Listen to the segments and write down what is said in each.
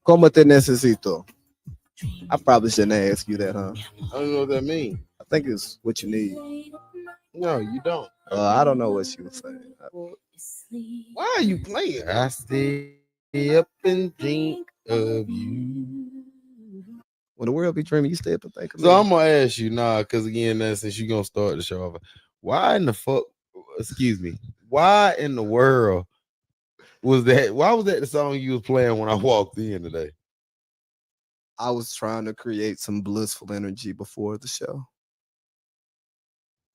¿Cómo te necesito? I probably shouldn't ask you that, huh? I don't know what that means. I think it's what you need. No, you don't. I don't know what she was saying. Why are you playing? I stay up and drink of you. When the world be dreaming, you stay up and think of So me. I'm gonna ask you now, because again, since you're gonna start the show off, why in the fuck? Excuse me. Why in the world was that? Why was that the song you was playing when I walked in today? I was trying to create some blissful energy before the show.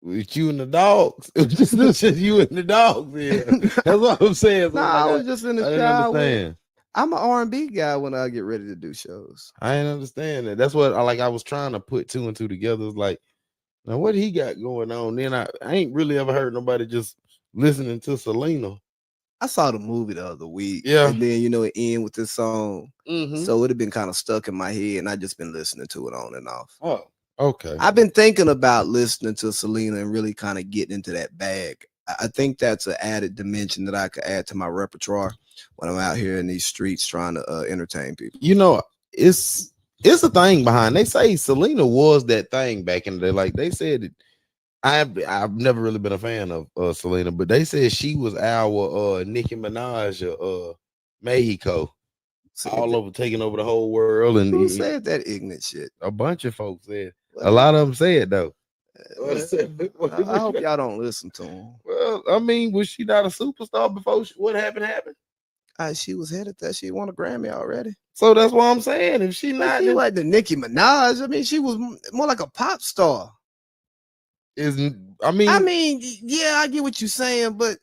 With you and the dogs. It was just you and the dogs. Yeah. That's what I'm saying. So Nah, like, I was just in the I didn't shower. understand. I'm an R&B guy when I get ready to do shows. I didn't understand that. That's what I was trying to put two and two together. It's like, now what he got going on? Then I ain't really ever heard nobody just listening to Selena. I saw the movie the other week. Yeah. And then, it ended with this song. Mm-hmm. So it had been kind of stuck in my head, and I just been listening to it on and off. Oh, okay. I've been thinking about listening to Selena and really kind of getting into that bag. I think that's an added dimension that I could add to my repertoire when I'm out here in these streets trying to entertain people. It's a thing behind. They say Selena was that thing back in the day. Like they said it. I've never really been a fan of Selena, but they said she was our Nicki Minaj Mexico. All over taking over the whole world. And who said that ignorant shit? A bunch of folks said. A lot of them said though. I hope y'all don't listen to them. Well, I mean, was she not a superstar before what happened? She was headed that she won a Grammy already. So that's what I'm saying. If she not, she like the Nicki Minaj. I mean, she was more like a pop star. I mean, yeah, I get what you're saying, but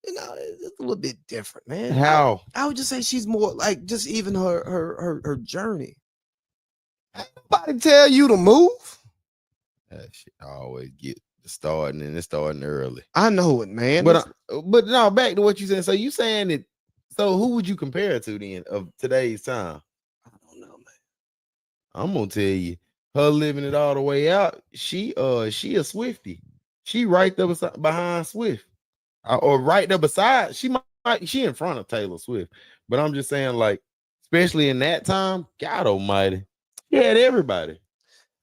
it's a little bit different, man. How? I would just say she's more like just even her journey. Nobody tell you to move. That shit always get starting, and it's starting early. I know it, man. But no, back to what you said. So you saying it? So who would you compare it to then of today's time? I don't know, man. I'm gonna tell you, her living it all the way out. She a Swiftie. She right there behind Swift, or right there beside. She in front of Taylor Swift. But I'm just saying, like, especially in that time, God Almighty, she had everybody.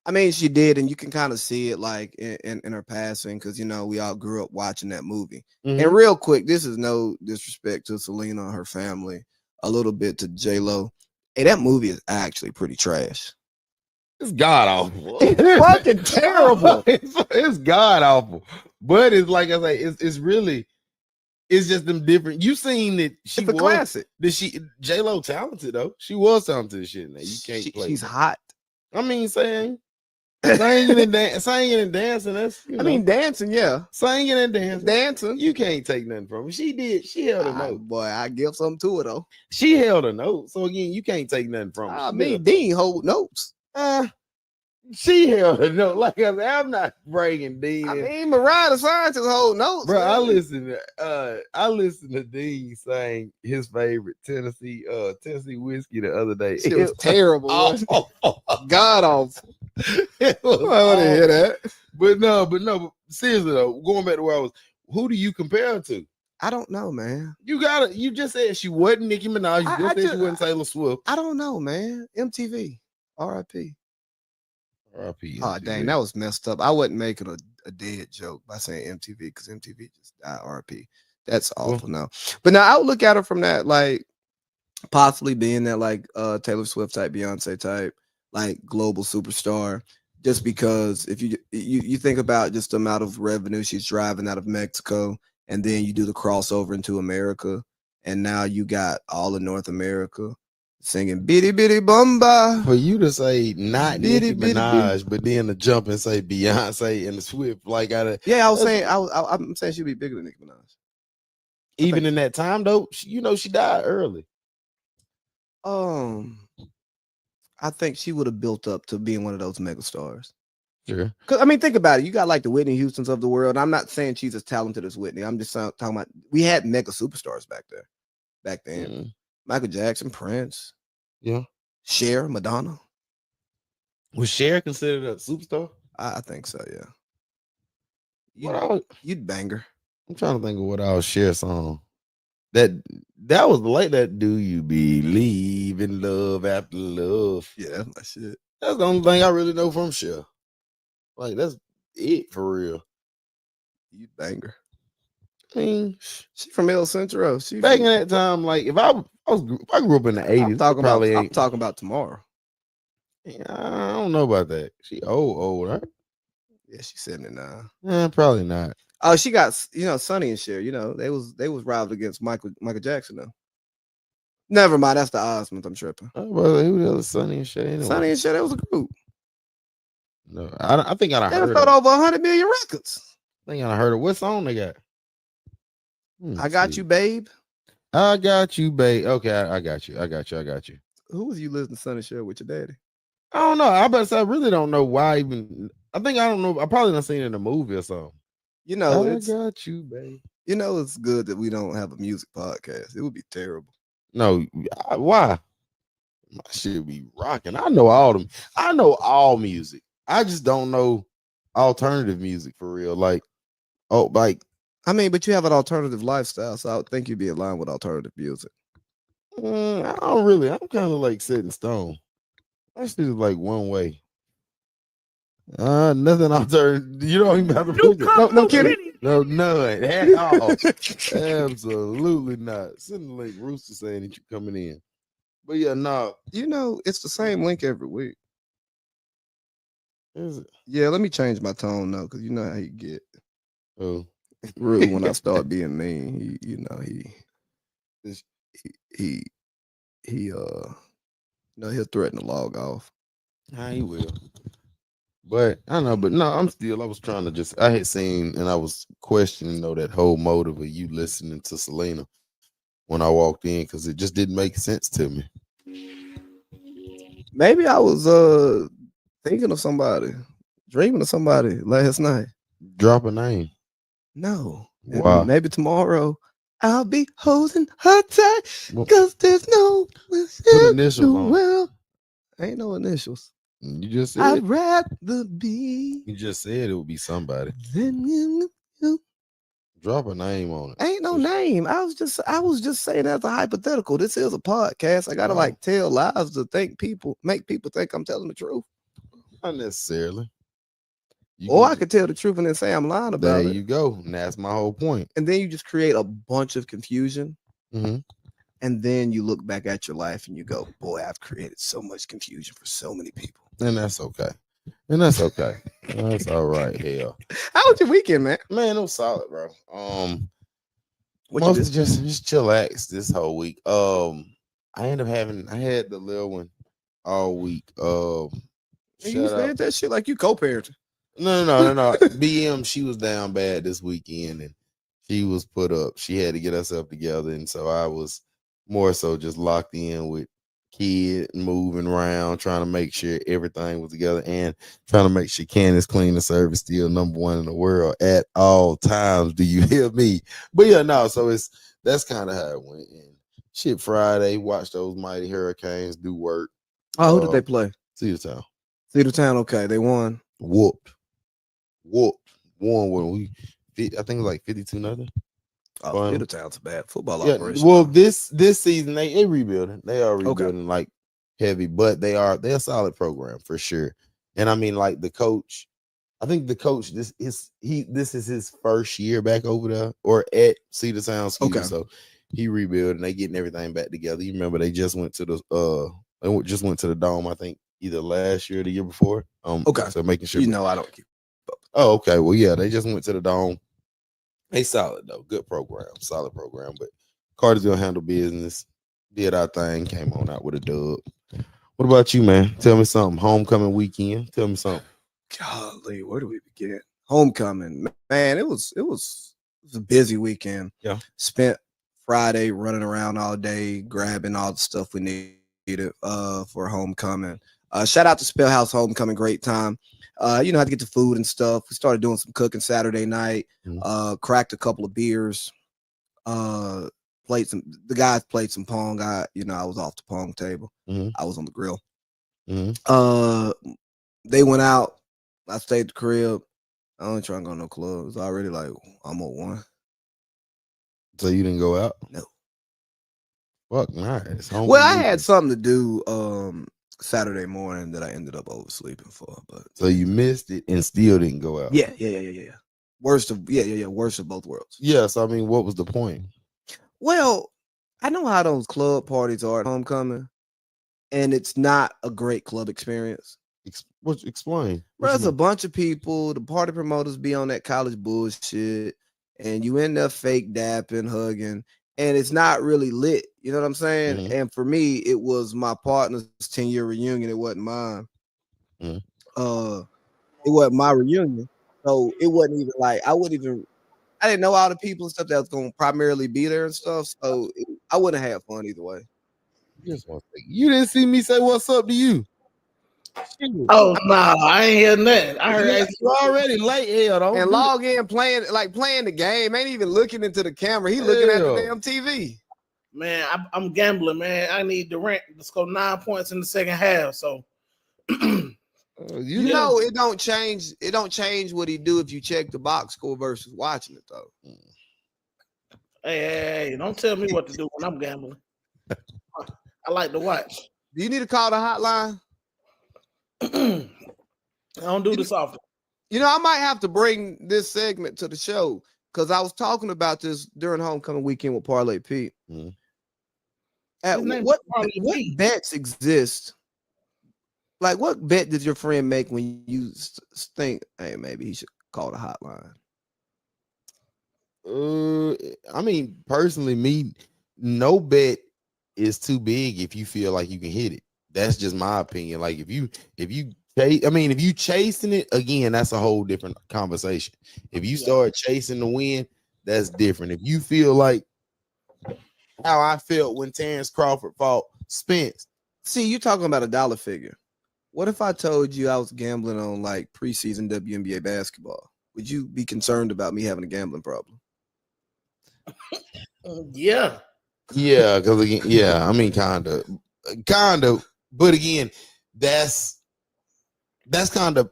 I mean, she did, and you can kind of see it like in her passing, because we all grew up watching that movie. Mm-hmm. And real quick, this is no disrespect to Selena and her family, a little bit to J-Lo. Hey, that movie is actually pretty trash. It's god awful. It's fucking terrible. It's god awful. But it's like I say, it's really, it's just them different. You seen that she was a classic. J-Lo talented though. She was talented shit. Now you can't play. She's hot. I mean, singing and dancing. That's dancing, yeah. Singing and dancing. You can't take nothing from her. She held a note. Boy, I give something to it though. She held a note. So again, you can't take nothing from her. I mean, Dean hold notes. She held a note. Like I said, I'm not breaking Dean. I mean, Mariah the Scientist hold notes. Bro, I listened to Dean sing his favorite Tennessee whiskey the other day. It was terrible. God awful. I want to hear that. But seriously though, going back to where I was, who do you compare her to? I don't know, man. You just said she wasn't Nicki Minaj. You just said she wasn't Taylor Swift. I don't know, man. MTV. R.I.P. R.I.P. Oh, dang, that was messed up. I wasn't making a dead joke by saying MTV, because MTV just died. R.I.P. That's awful now. But now I would look at her from that, like, possibly being that, like, Taylor Swift type, Beyonce type, like, global superstar. Just because if you think about just the amount of revenue she's driving out of Mexico, and then you do the crossover into America, and now you got all of North America singing "Bitty Bitty Bumba." For you to say not Nicki Minaj, but then to jump and say Beyonce and the Swift, like I'm saying she'd be bigger than Nicki Minaj. Even in that time though, she died early. I think she would have built up to being one of those mega stars. Sure. Because think about it. You got like the Whitney Houstons of the world. I'm not saying she's as talented as Whitney. I'm just talking about we had mega superstars back then. Mm-hmm. Michael Jackson, Prince, Cher, Madonna. Was Cher considered a superstar? I think so, yeah. You'd bang her. I'm trying to think of what our Cher song. That was like that. Do you believe in love after love? Yeah, that's my shit. That's the only thing I really know from Cher. Like that's it for real. You banger. I mean, She from El Centro. She back in from. that time, like if I grew up in the I'm '80s, I talking about. probably I'm ain't. talking about tomorrow. I don't know about that. She old, right? Yeah, she's 79. Probably not. Oh, she got Sonny and Cher. They was rivaled against Michael Jackson though. Never mind, that's the Osmonds. I'm tripping. Oh, brother, who the hell is Sonny and Shay anyway? Sonny and Cher, that was a group. No, I think I done They done heard sold of. over 100 million records. I think I done heard of what song they got. I got you, babe. I got you, babe. Okay, I got you. I got you. I got you. Who was you listening to Sonny and Cher with your daddy? I don't know. I really don't know why even. I don't know. I probably done seen it in a movie or something. I It's got you, babe. it's good that we don't have a music podcast. It would be terrible. No, why? My shit be rocking. I know all them. I know all music. I just don't know alternative music for real. Like, I mean, but you have an alternative lifestyle, so I would think you'd be aligned with alternative music. I don't really. I'm kind of like set in stone. I shit is like one way. Nothing alternative. You don't even have to put it. No kidding. No, none at all. Absolutely not. Send the link. Rooster saying that you coming in. But yeah, no. It's the same link every week. Is it? Yeah, let me change my tone now, because you know how you get Oh, rude when I start being mean. He'll threaten to log off. he will. But I know, but no, I was trying to I had seen and I was questioning that whole motive of you listening to Selena when I walked in because it just didn't make sense to me. Maybe I was thinking of somebody, dreaming of somebody last night. Drop a name. No. Wow. Maybe tomorrow I'll be holding her tight because there's no put initials on. Well, ain't no initials. You just said I'd rather be. You just said it would be somebody. Than you. Drop a name on it. Ain't no name. I was just saying as a hypothetical. This is a podcast. I gotta tell lies to make people think I'm telling the truth. Not necessarily. I could tell the truth and then say I'm lying about it. There you go. And that's my whole point. And then you just create a bunch of confusion. Mm-hmm. And then you look back at your life and you go, boy, I've created so much confusion for so many people. And that's okay. That's all right. Hell. How was your weekend, man? Man, it was solid, bro. What you did? Just chillax this whole week. I had the little one all week. You said that shit like you co-parenting. No. BM, she was down bad this weekend and she was put up. She had to get herself together. And so I was more so just locked in with kid, moving around, trying to make sure everything was together and trying to make sure Candace Cleaning Service still #1 in the world at all times. Do you hear me? But yeah, no, so that's kind of how it went. And shit, Friday, watch those mighty Hurricanes do work. Oh, who did they play? Cedar Town. Okay, they won. Whooped. Won when we I think it was like 52-0. Oh, Cedar Town's a bad football operation. Well, this season they rebuilding. They are rebuilding like heavy, but they're a solid program for sure. And I mean, like the coach, I think the coach this is his first year back over there or at Cedar Town. So he rebuilding. They getting everything back together. You remember they just went to the Dome. I think either last year or the year before. So making sure I don't keep up. Oh, okay. Well, yeah, they just went to the Dome. They solid though, good program, solid program. But Cartersville handled business, did our thing, came on out with a dub. What about you, man? Tell me something. Homecoming weekend. Tell me something. Golly, where do we begin? Homecoming, man. It was a busy weekend. Yeah, spent Friday running around all day, grabbing all the stuff we needed for homecoming. Shout out to Spellhouse Homecoming, great time. How to get the food and stuff. We started doing some cooking Saturday night. Cracked a couple of beers. The guys played some pong. I was off the pong table. I was on the grill. They went out. I stayed at the crib. I don't try to go to no club. It was already like almost 1. So you didn't go out? No. Fuck nice. Well, I had something to do Saturday morning that I ended up oversleeping for, but so you missed it and still didn't go out. Yeah. Worst of worst of both worlds. Yes, I mean, what was the point? Well, I know how those club parties are at homecoming, and it's not a great club experience. Explain. Bro, there's a bunch of people. The party promoters be on that college bullshit, and you end up fake dapping, hugging, and it's not really lit. You know what I'm saying? Mm-hmm. And for me, it was my partner's 10-year reunion. It wasn't mine. Mm-hmm. It wasn't my reunion, so it wasn't even like I didn't know all the people and stuff that was going to primarily be there and stuff. So I wouldn't have fun either way. Just one thing. You didn't see me say what's up to you. Oh no, I ain't hearing that. I heard you already late. Hell, don't and log in playing the game. Ain't even looking into the camera. He looking at the damn TV. Man, I'm gambling, man. I need Durant to score 9 points in the second half. So you know it don't change. It don't change what he do if you check the box score versus watching it though. Hey, don't tell me what to do when I'm gambling. I like to watch. Do you need to call the hotline? I don't do this often. You know, I might have to bring this segment to the show because I was talking about this during homecoming weekend with Parlay Pete. Mm-hmm. What bets exist? Like, what bet did your friend make when you think, hey, maybe he should call the hotline? I mean, personally, no bet is too big if you feel like you can hit it. That's just my opinion. Like if you chasing it again, that's a whole different conversation. If you start chasing the win, that's different. If you feel like how I felt when Terrence Crawford fought Spence. See, you're talking about a dollar figure. What if I told you I was gambling on like preseason WNBA basketball? Would you be concerned about me having a gambling problem? Yeah. Yeah, because again, I mean, kind of, but again, that's kind of,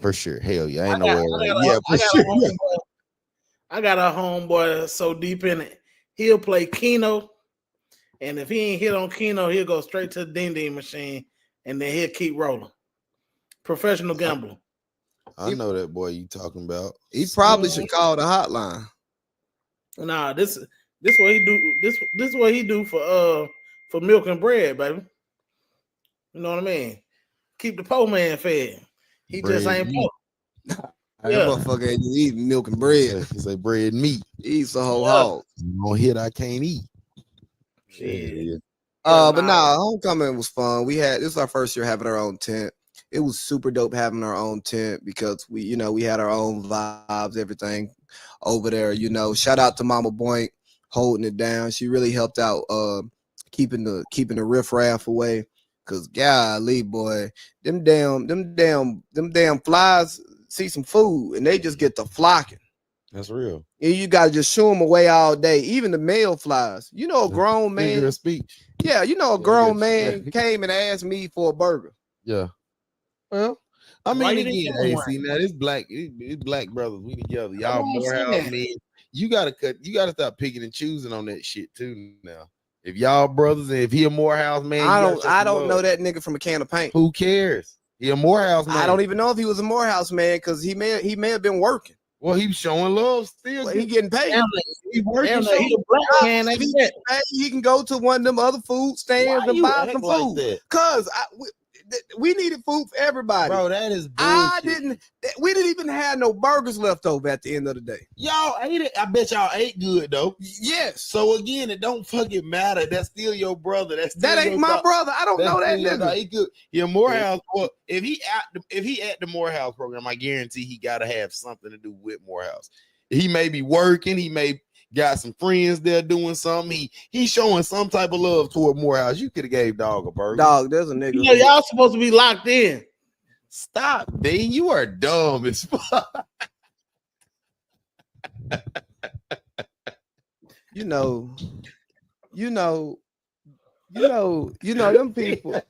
for sure. Hell yeah, I ain't no way. For sure. I got a homeboy so deep in it, he'll play Keno, and if he ain't hit on Keno, he'll go straight to the ding ding machine, and then he'll keep rolling. Professional gambler. I know that boy you talking about. He probably should call the hotline. Nah, this what he do. This what he do for milk and bread, baby. You know what I mean? Keep the poor man fed. He bread just ain't poor. That motherfucker ain't eating milk and bread. He say bread and meat. He eats the whole hog. You don't hit, I can't eat. Shit. But homecoming was fun. This is our first year having our own tent. It was super dope having our own tent because we had our own vibes, everything over there. You know, shout out to Mama Boink holding it down. She really helped out keeping the riffraff away. Cause golly, boy, them damn flies see some food and they just get to flocking. That's real. And you gotta just shoo them away all day. Even the male flies. You know, a grown man. Figure of speech. Yeah, you know, a grown man came and asked me for a burger. Yeah. Well, I mean, again, hey, see now this black brothers, we together. Y'all Morehouse men. You gotta stop picking and choosing on that shit too now. If y'all brothers, and if he a Morehouse man, I don't know that nigga from a can of paint. Who cares? He a Morehouse man. I don't even know if he was a Morehouse man because he may have been working. Well, he showing love still. Well, he getting paid. He working. He a black man. He can go to one of them other food stands and buy some food. Like Cause we needed food for everybody. Bro, that is bullshit. We didn't even have no burgers left over at the end of the day. Y'all ate it. I bet y'all ate good though. Yes. So again, it don't fucking matter. That's still your brother. That ain't my brother. I don't know that nigga. He good. Yeah, Morehouse. Well, if he at the Morehouse program, I guarantee he gotta have something to do with Morehouse. He may be working. He may got some friends there doing something. He's showing some type of love toward Morehouse. You could have gave dog a burger. Dog, there's a nigga. You know, y'all supposed to be locked in. Stop, Dean. You are dumb as fuck. You know, them people.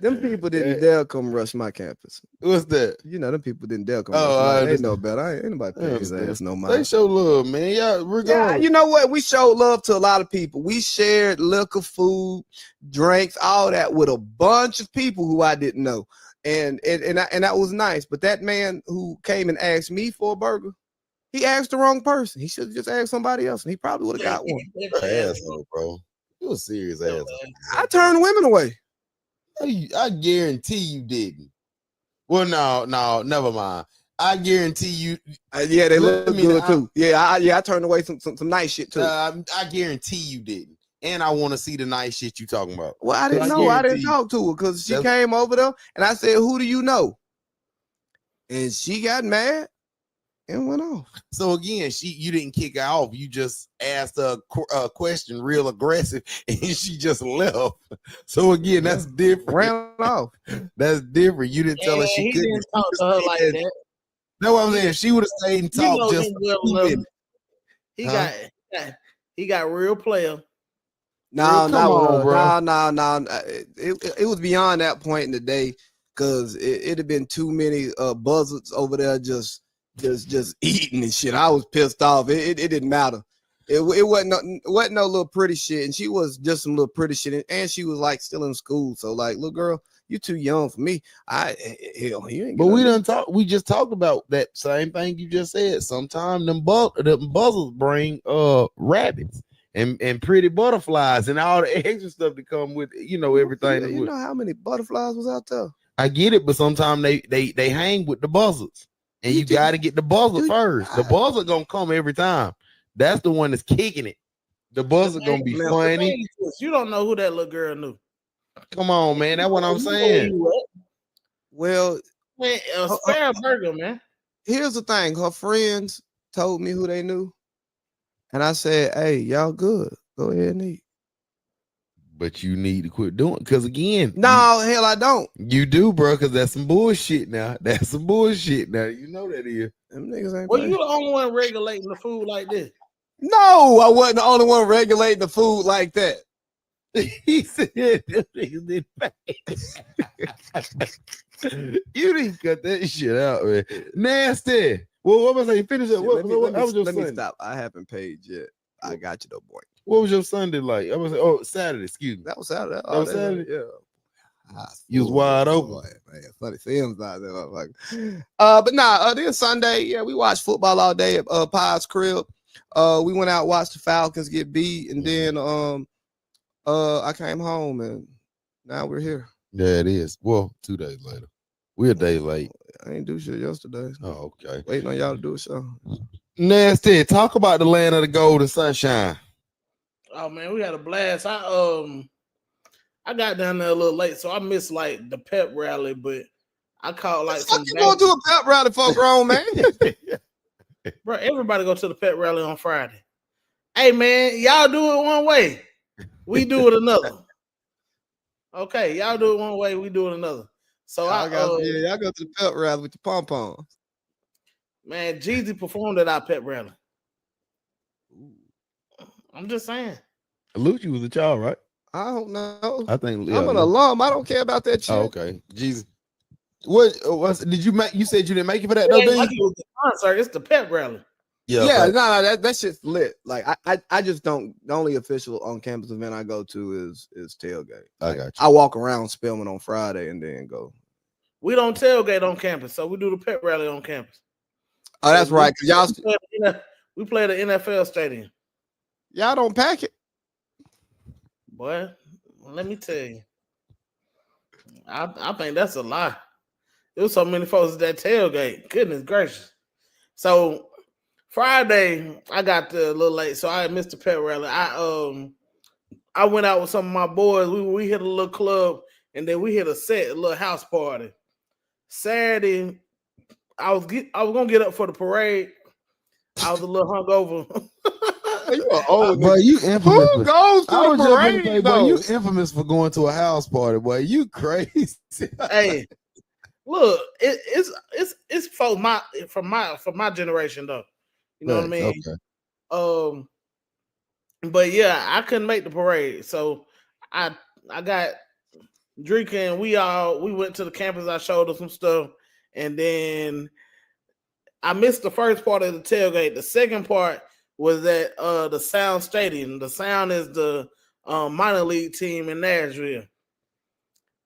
Them people didn't dare come rush my campus. What's that? You know, them people didn't dare come Oh, rush I my. They know understand. better. Ain't nobody paying his ass no They mind. show love, man. Yeah, Yeah, regardless. you know what? We showed love to a lot of people. We shared liquor, food, drinks, all that with a bunch of people who I didn't know, and that was nice. But that man who came and asked me for a burger, he asked the wrong person. He should have just asked somebody else, and he probably would have got one. You're an asshole, bro. You a serious asshole. I turned women away. I guarantee you didn't. Well, no, never mind. I guarantee you. Yeah, they look good too. I turned away some nice shit too. I guarantee you didn't. And I want to see the nice shit you talking about. Well, I didn't know. I didn't talk to her because she came over there and I said, "Who do you know?" And she got mad and went off. So again, you didn't kick her off. You just asked a question real aggressive and she just left. So again, that's different. Ran off. That's different. You didn't tell her she couldn't. Didn't talk to her like that. No, what I'm saying, she would have stayed and talked just he got real player. No. It was beyond that point in the day because it had been too many buzzards over there just eating and shit. I was pissed off. It didn't matter. It wasn't no little pretty shit, and she was just some little pretty shit, and she was like still in school. So like, little girl, you too young for me. You ain't. But we done talk. We just talked about that same thing you just said. Sometimes them buzzards bring rabbits and pretty butterflies and all the extra stuff that come with everything. You know how many butterflies was out there? I get it, but sometimes they hang with the buzzards, and you got to get the buzzard first. The buzzard gonna come every time. That's the one that's kicking it. The buzzard gonna be funny. You don't know who that little girl knew. Come on, man. That's what I'm saying. Well, man, spare burger, man. Here's the thing. Her friends told me who they knew, and I said, "Hey, y'all good? Go ahead and eat." But you need to quit doing because again, hell, I don't. You do, bro, because that's some bullshit now. That's some bullshit now. You know that is. Them niggas ain't. Well, you the only one regulating the food like this. No, I wasn't the only one regulating the food like that. He said them niggas didn't pay. You didn't cut that shit out, man. Nasty. Well, what was I saying? Finish it. Let me stop. I haven't paid yet. I got you though, boy. What was your Sunday like? I was Saturday. Excuse me. That was Saturday. That was Saturday. Yeah. You was wide open. Boy, man, funny films out there. But then Sunday, yeah, we watched football all day at Pi's crib. We went out, watched the Falcons get beat, and then I came home, and now we're here. Yeah, it is. Well, 2 days later. We're a day late. I ain't do shit yesterday. Oh, okay. Waiting on y'all to do a show. Nasty. Talk about the land of the gold and sunshine. Oh man, we had a blast. I got down there a little late, so I missed like the pep rally, but I caught like some. You going to a pep rally for a grown man? Bro, everybody go to the pep rally on Friday. Hey man, y'all do it one way, we do it another. Okay, y'all do it one way, we do it another. So y'all go to the pep rally with the pom poms. Man, Jeezy performed at our pep rally. I'm just saying. Lucci was a child, right? I don't know. I think I'm an alum. I don't care about that shit. Oh, okay. Jesus. What did you make? You said you didn't make it for that though, like it was the concert. It's the pep rally. Yeah. No, that shit's lit. Like I just don't. The only official on campus event I go to is tailgate. I got you. I walk around Spelman on Friday and then go. We don't tailgate on campus, so we do the pep rally on campus. Oh, that's right. Cause we play the NFL stadium. Y'all don't pack it. Boy, let me tell you. I think that's a lie. There was so many folks at that tailgate. Goodness gracious. So Friday, I got a little late, so I missed the pep rally. I went out with some of my boys. We hit a little club, and then we hit a little house party. Saturday, I was gonna get up for the parade. I was a little hungover. You are old, boy. You infamous. Who goes to the parade? Boy, you infamous for going to a house party, boy. You crazy. Hey, look, it's for my generation though. You know what I mean? Okay. But yeah, I couldn't make the parade, so I got drinking. We went to the campus. I showed her some stuff, and then I missed the first part of the tailgate. The second part was at the Sound Stadium. The Sound is the minor league team in Nashville.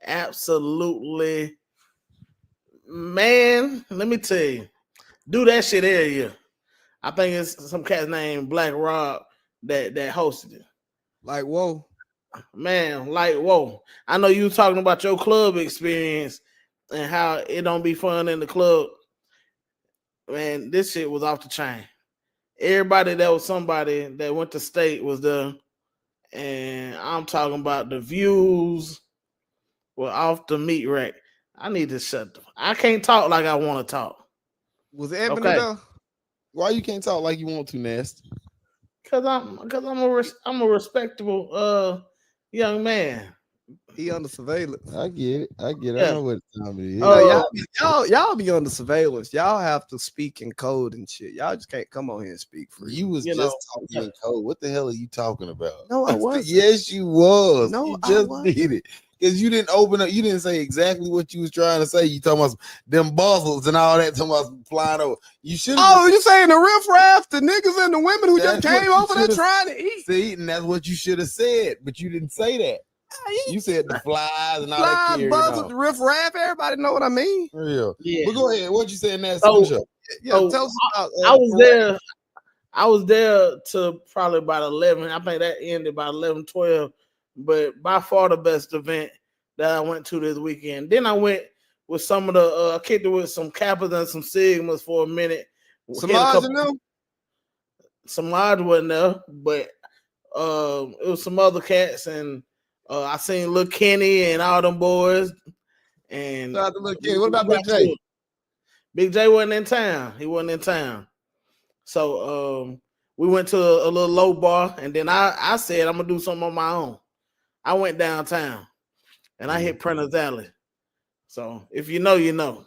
Absolutely, man. Let me tell you, do that shit every year. I think it's some cat named Black Rob that hosted it. Like, whoa. Man, like, whoa. I know you was talking about your club experience and how it don't be fun in the club. Man, this shit was off the chain. Everybody that was somebody that went to state was there. And I'm talking about the views were off the meat rack. I need to I can't talk like I want to talk. Was Ebony Okay. though? Why you can't talk like you want to, Nasty? Cause I'm a respectable young man. He under surveillance. I get it. I Yeah. know what time it is. Y'all be under surveillance. Y'all have to speak in code and shit. Y'all just can't come on here and speak free. You was just talking in code. What the hell are you talking about? No, I wasn't. Yes, you was. No, you I just wasn't. did it. Because you didn't open up, you didn't say exactly what you was trying to say. You talking about them buzzles and all that, talking about flying over. You should have. Oh, you saying the riffraff, the niggas and the women who just That's what came you over there should've trying to eat. See, and that's what you should have said, but you didn't say that. You said the flies and all that. Flies, buzzers, the riffraff. Everybody know what I mean. Real. Yeah. But go ahead. What you saying that So- show? Yeah, So, tell us about. I was there. I was there to probably about 11. I think that ended by 11, 12. But by far the best event that I went to this weekend. Then I went with some of the I kicked it with some Kappas and some Sigmas for a minute. Samaj and them. Samaj wasn't there, but it was some other cats, and I seen Lil Kenny and all them boys. And Shout out to Lil Kenny. What about Big J? Big J wasn't in town. He wasn't in town. So we went to a little low bar, and then I said I'm gonna do something on my own. I went downtown and I hit Prentice Alley. So if you know, you know.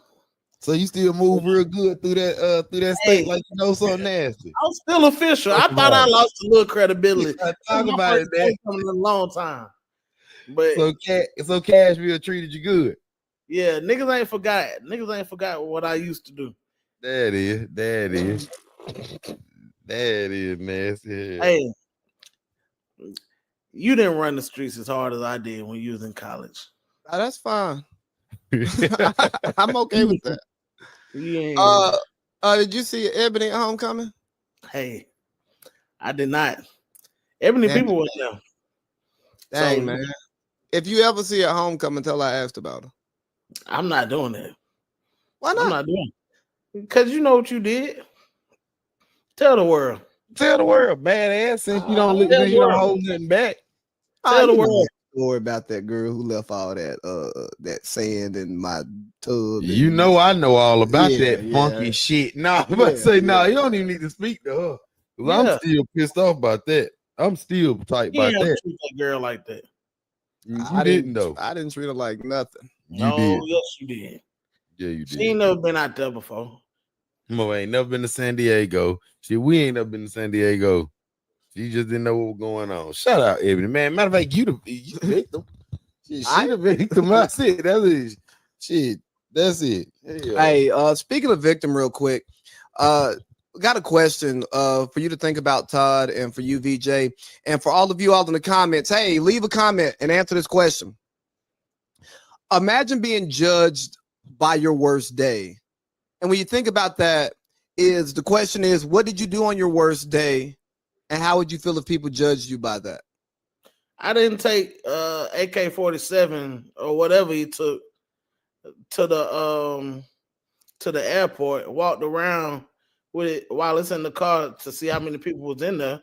So you still move real good through that state like you know something nasty. I'm still official. I thought I lost a little credibility. Talk about it, man. In a long time. But So Cashville treated you good. yeah, niggas ain't forgot. Niggas ain't forgot what I used to do. That is nasty. Hey, you didn't run the streets as hard as I did when you was in college. That's fine. I'm okay with that. Yeah. Did you see Ebony at homecoming? Hey, I did not. Ebony Damn. people were there. Dang, So- man. If you ever see her at homecoming, tell her I asked about her. I'm not doing that. Why not? I'm not doing it. Because you know what you did. Tell the world. Tell the world, badass, since you don't Tell the you don't world. hold nothing back. Tell the you know world. that story about that girl who left all that sand in my tub. You know I know all about Yeah, that yeah. funky shit. Nah, I'm about to Yeah, say, yeah. you don't even need to speak to her. 'Cause Yeah. I'm still pissed off about that. I'm still tight You about ain't that. treat that girl like that. You didn't though. I didn't treat her like nothing. You No, did. yes, you did. Yeah, you She did. ain't never been out there before. Mo ain't never been to San Diego. Shit, we ain't never been to San Diego. She just didn't know what was going on. Shout out, Ebony. Man, matter of fact, you the victim. Shit, she the victim. That's it. That's it. Shit, that's it. Hell. Hey, speaking of victim, real quick, got a question for you to think about, Todd, and for you, VJ, and for all of you all in the comments. Hey, leave a comment and answer this question. Imagine being judged by your worst day. And when you think about that, the question is, what did you do on your worst day? And how would you feel if people judged you by that? I didn't take AK-47 or whatever he took to the airport, walked around with it while it's in the car to see how many people was in there.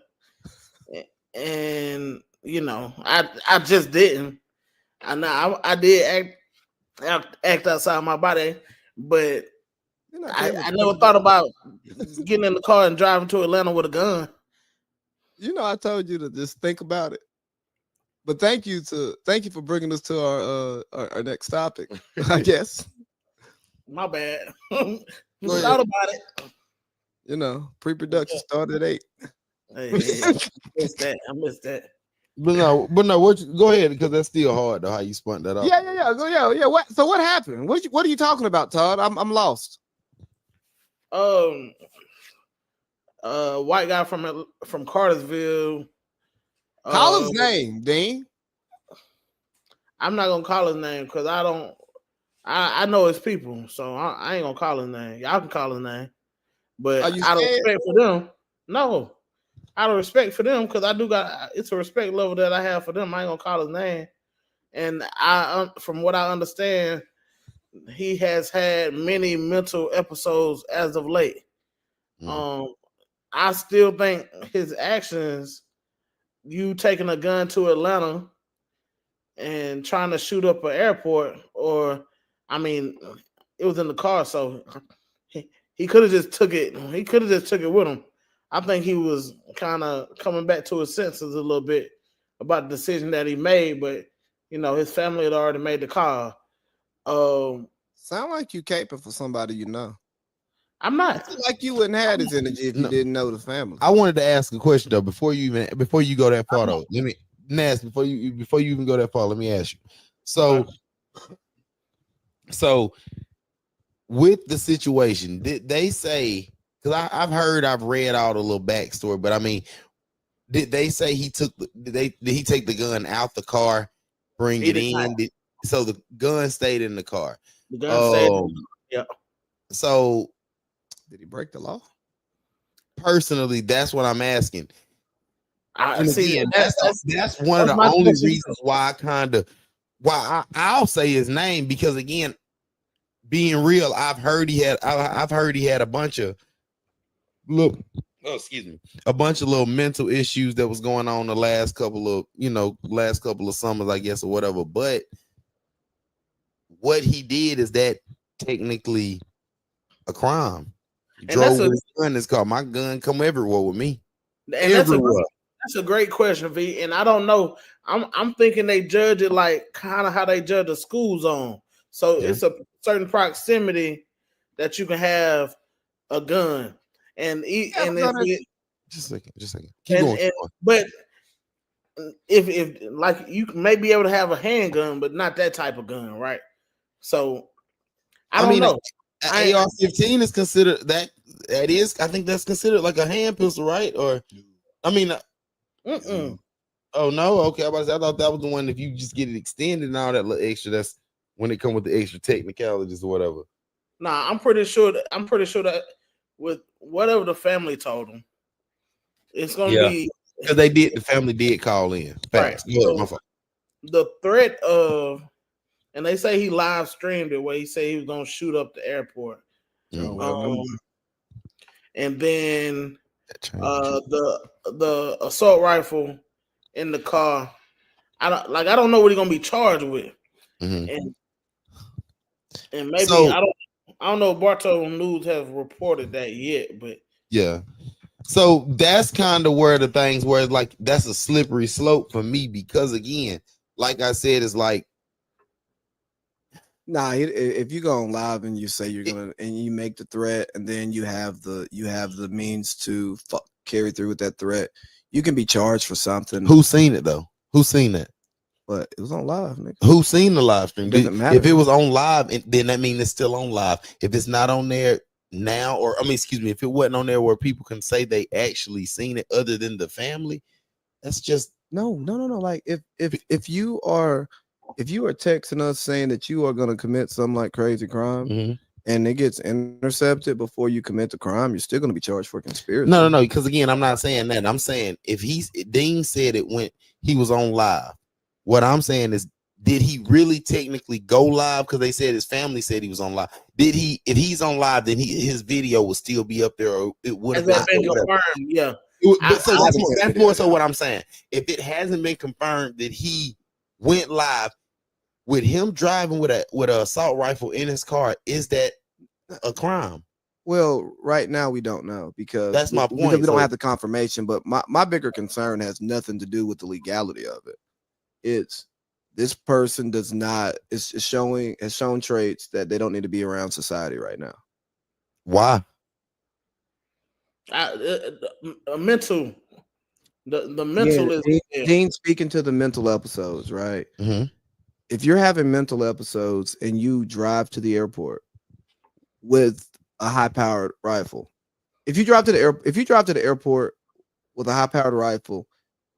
And you know, I just didn't. I did act outside my body, but I never thought about getting in the car and driving to Atlanta with a gun. You know, I told you to just think about it. But thank you for bringing us to our next topic, I guess. My bad. Go Thought about it. You know, pre-production started at 8. Hey, I missed that. but no. Go ahead because that's still hard though. How you spun that off? Yeah. What? So what happened? What are you talking about, Todd? I'm lost. Um, white guy from Cartersville. Call his name, Dean. I'm not gonna call his name because I don't. I know his people, so I ain't gonna call his name. Y'all can call his name, but Are you out of scared? respect for them, no. Out of respect for them, because I do got it's a respect level that I have for them. I ain't gonna call his name, and from what I understand, he has had many mental episodes as of late. Mm. I still think his actions, you taking a gun to Atlanta and trying to shoot up an airport, or I mean, it was in the car, so he could have just took it. He could have just took it with him. I think he was kind of coming back to his senses a little bit about the decision that he made, but his family had already made the call. Sound like you caping for somebody you know. I'm I not. feel like you wouldn't have this energy if you No. didn't know the family. I wanted to ask a question though before you go that far though. Let me Nas before you even go that far. Let me ask you. So with the situation, did they say? Because I've read all the little backstory, but I mean, did they say he took? Did he take the gun out the car, bring He it did not. in? So the gun stayed in the car. The gun stayed. Yeah. So Did he break the law? personally, that's what I'm asking. I And see. again, that's one of the my only question. reasons why I'll say his name, because again, being real, I've heard he had a bunch of a bunch of little mental issues that was going on the last couple of summers, I guess, or whatever. But what he did is that technically a crime. He And that's drove his gun in his car. My gun come everywhere with me. and Everywhere. that's a great question, V. And I don't know. I'm thinking they judge it like kind of how they judge a school zone. So Yeah. it's a certain proximity that you can have a gun, and Just a second. Keep going. but if like you may be able to have a handgun, but not that type of gun, right? So I don't know. AR-15 is considered I think that's considered like a hand pistol, right? Or I mean, oh no, okay. I thought that was the one if you just get it extended and all that little extra. That's when it come with the extra technicalities or whatever. Nah, I'm pretty sure that with whatever the family told them, it's gonna be because the family did call in. Facts. Right. So, my fault. The threat of, and they say he live streamed it where he said he was gonna shoot up the airport. And then the assault rifle in the car. I don't know what he's gonna be charged with. And maybe I don't know if Bartow News have reported that yet, but yeah. So that's kind of where the things where like that's a slippery slope for me, because again, like I said, it's like, nah, if you go on live and you say you're gonna and you make the threat and then you have the means to carry through with that threat, you can be charged for something. Who's seen it though? Who's seen that? But it was on live, nigga. Who's seen the live stream? Doesn't matter. If it was on live, then that means it's still on live. If it's not on there now, or if it wasn't on there where people can say they actually seen it other than the family, that's just no. Like if you are texting us saying that you are going to commit some like crazy crime and it gets intercepted before you commit the crime, you're still going to be charged for conspiracy. No, because again, I'm not saying that. I'm saying if Dean said it when he was on live. What I'm saying is, did he really technically go live? Because they said his family said he was on live. Did he? If he's on live, then his video will still be up there, or it would have been confirmed. Yeah. So that's more so what I'm saying. If it hasn't been confirmed that he went live with him driving with an assault rifle in his car, is that a crime? Well, right now we don't know because that's my point. Because we don't have the confirmation. But my bigger concern has nothing to do with the legality of it. It's this person has shown traits that they don't need to be around society right now. Why? Mental The Again, mental is Dean speaking to the mental episodes, right? Mm-hmm. If you're having mental episodes and you drive to the airport with a high-powered rifle, if you drive to the airport with a high-powered rifle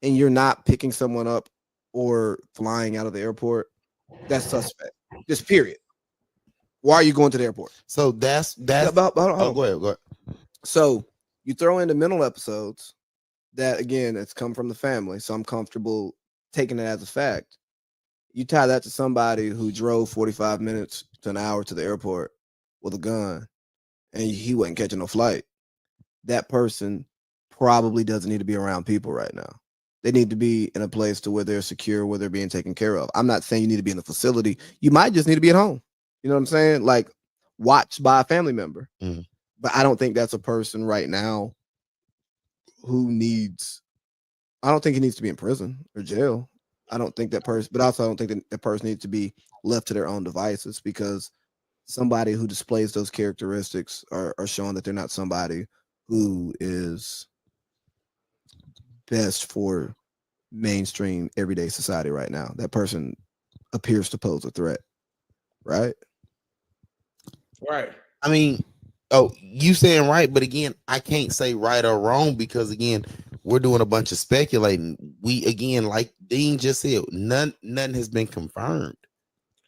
and you're not picking someone up or flying out of the airport, that's suspect. Just period. Why are you going to the airport? So that's Hold oh, on. go ahead. So you throw in the mental episodes that again, it's come from the family, so I'm comfortable taking it as a fact. You tie that to somebody who drove 45 minutes to an hour to the airport with a gun and he wasn't catching no flight. That person probably doesn't need to be around people right now. They need to be in a place to where they're secure, where they're being taken care of. I'm not saying you need to be in a facility. You might just need to be at home. You know what I'm saying? Like watched by a family member. Mhm. But I don't think that's a person right now who needs, I don't think he needs to be in prison or jail. I don't think that person, but also I don't think that person needs to be left to their own devices because somebody who displays those characteristics are showing that they're not somebody who is best for mainstream everyday society right now. That person appears to pose a threat, right? right. I mean, oh, you saying right, but again, I can't say right or wrong because again, we're doing a bunch of speculating. We again, like Dean just said, nothing has been confirmed.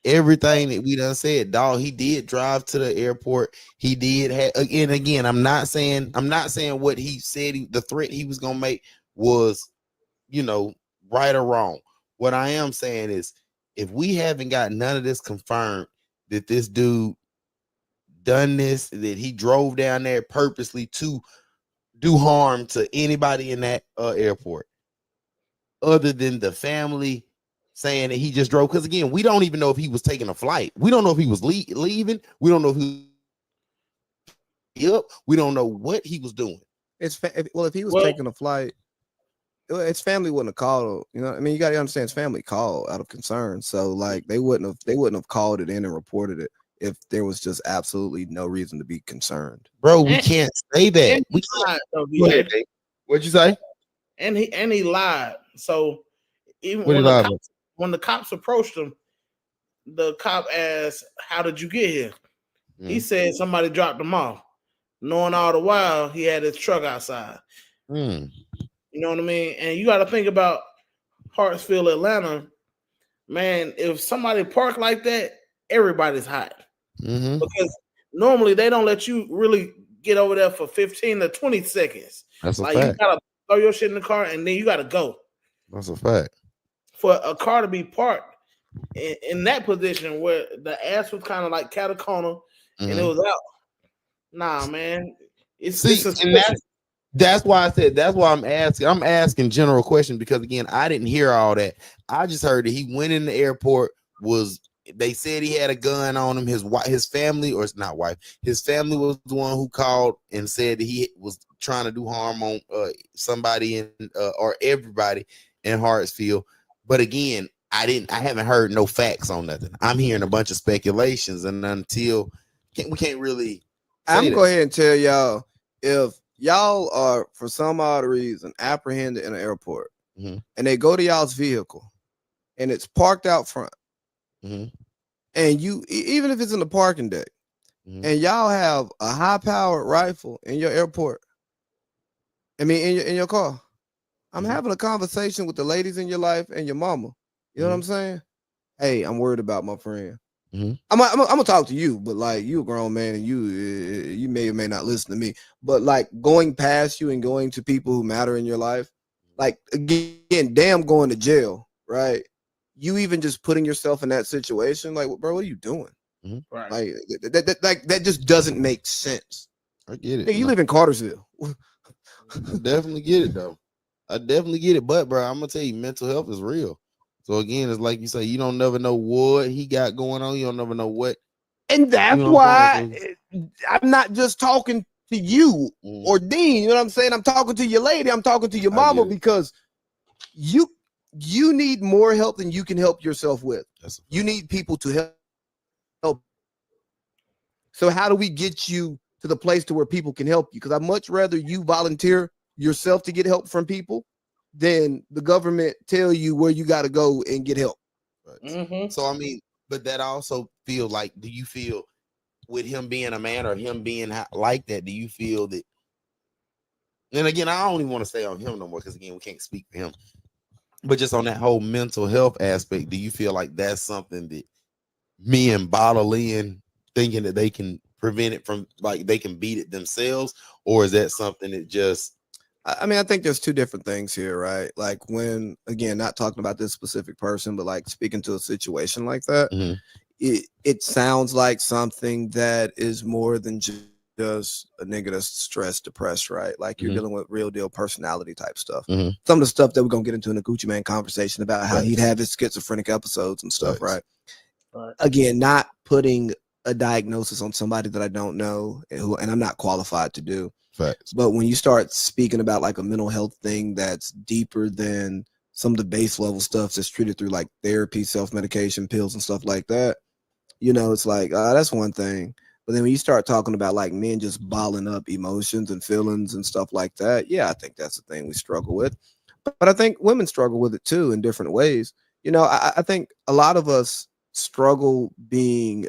Everything that we done said, dog, he did drive to the airport. He did have again. I'm not saying what he said. The threat he was gonna make was, right or wrong. What I am saying is, if we haven't got none of this confirmed, that this dude done this, that he drove down there purposely to do harm to anybody in that airport, other than the family saying that he just drove. Because again, we don't even know if he was taking a flight. We don't know if he was leaving. We don't know if he we don't know what he was doing. If he was Well, taking a flight, his family wouldn't have called. You know, I mean, you got to understand, his family called out of concern. So like they wouldn't have called it in and reported it if there was just absolutely no reason to be concerned. Bro, we and, can't say that. and We he can't. lied, though, Go ahead, BA. Dave. What'd you say? And he lied. So even What did he lie about? when the cops approached him, the cop asked, "How did you get here?" He said somebody dropped him off, knowing all the while he had his truck outside. Mm. You know what I mean? And you got to think about Hartsfield, Atlanta. Man, if somebody park like that, everybody's hot Mm-hmm. because normally they don't let you really get over there for 15 to 20 seconds. That's a Like you fact. gotta throw your shit in the car and then you gotta go. That's a fact. For a car to be parked in that position where the ass was kind of like catacomb and it was out. Nah, man, it's And that's why I said that's why I'm asking. I'm asking general questions because again, I didn't hear all that. I just heard that he went in the airport. They said he had a gun on him? His family, or it's not wife, his family was the one who called and said that he was trying to do harm on somebody in or everybody in Hartsfield. But again, I haven't heard no facts on nothing. I'm hearing a bunch of speculations, and until we can't really. I'm gonna go ahead and tell y'all, if y'all are for some odd reason apprehended in an airport and they go to y'all's vehicle and it's parked out front, and you even if it's in the parking deck, and y'all have a high-powered rifle in your airport, I mean in your car, I'm having a conversation with the ladies in your life and your mama. You know what I'm saying? Hey, I'm worried about my friend. I'm gonna talk to you, but like you a grown man and you may or may not listen to me. But like going past you and going to people who matter in your life, like again, damn going to jail, right? You even just putting yourself in that situation, like, bro, what are you doing? right. Like that just doesn't make sense. I get it. Hey, you live in Cartersville. I definitely get it though. I definitely get it, but bro, I'm gonna tell you, mental health is real. So again, it's like you say, you don't never know what he got going on. You don't never know what. And that's why I'm not just talking to you or Dean. You know what I'm saying? I'm talking to your lady. I'm talking to your mama because you need more help than you can help yourself with. You need people to help. So how do we get you to the place to where people can help you? Because I'd much rather you volunteer yourself to get help from people than the government tell you where you got to go and get help. Mm-hmm. So I mean, but that also feel like, do you feel with him being a man or him being like that? Do you feel that? And again, I don't even want to stay on him no more because again, we can't speak for him. But just on that whole mental health aspect, do you feel like that's something that men bottle in, thinking that they can prevent it from, like they can beat it themselves, or is that something that just? I mean, I think there's two different things here, right? Like when, again, not talking about this specific person, but like speaking to a situation like that, Mm-hmm. it sounds like something that is more than just a nigga that's stressed, depressed, right? Like you're Mm-hmm. dealing with real deal personality type stuff. Mm-hmm. Some of the stuff that we're gonna get into in the Gucci Man conversation about how he'd Thanks. have his schizophrenic episodes and stuff, Thanks. right? Again, not putting a diagnosis on somebody that I don't know and I'm not qualified to do. Facts. But when you start speaking about like a mental health thing that's deeper than some of the base level stuff that's treated through like therapy, self-medication, pills and stuff like that, you know, it's like that's one thing. But then when you start talking about like men just balling up emotions and feelings and stuff like that, yeah, I think that's the thing we struggle with. But I think women struggle with it too in different ways. You know, I think a lot of us struggle being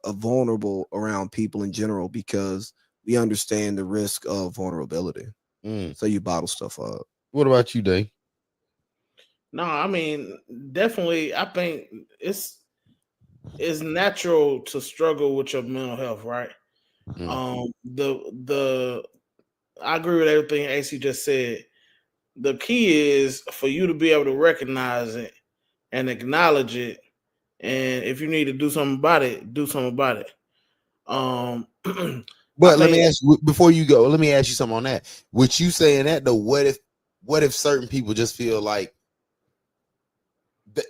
vulnerable around people in general because we understand the risk of vulnerability. Mm. So you bottle stuff up. What about you, Dave? No, I mean, definitely. I think it's natural to struggle with your mental health, right? Mm. The I agree with everything AC just said. The key is for you to be able to recognize it and acknowledge it, and if you need to do something about it, do something about it. I But let me think ask you before you go. Let me ask you something on that. With you saying that though, what if certain people just feel like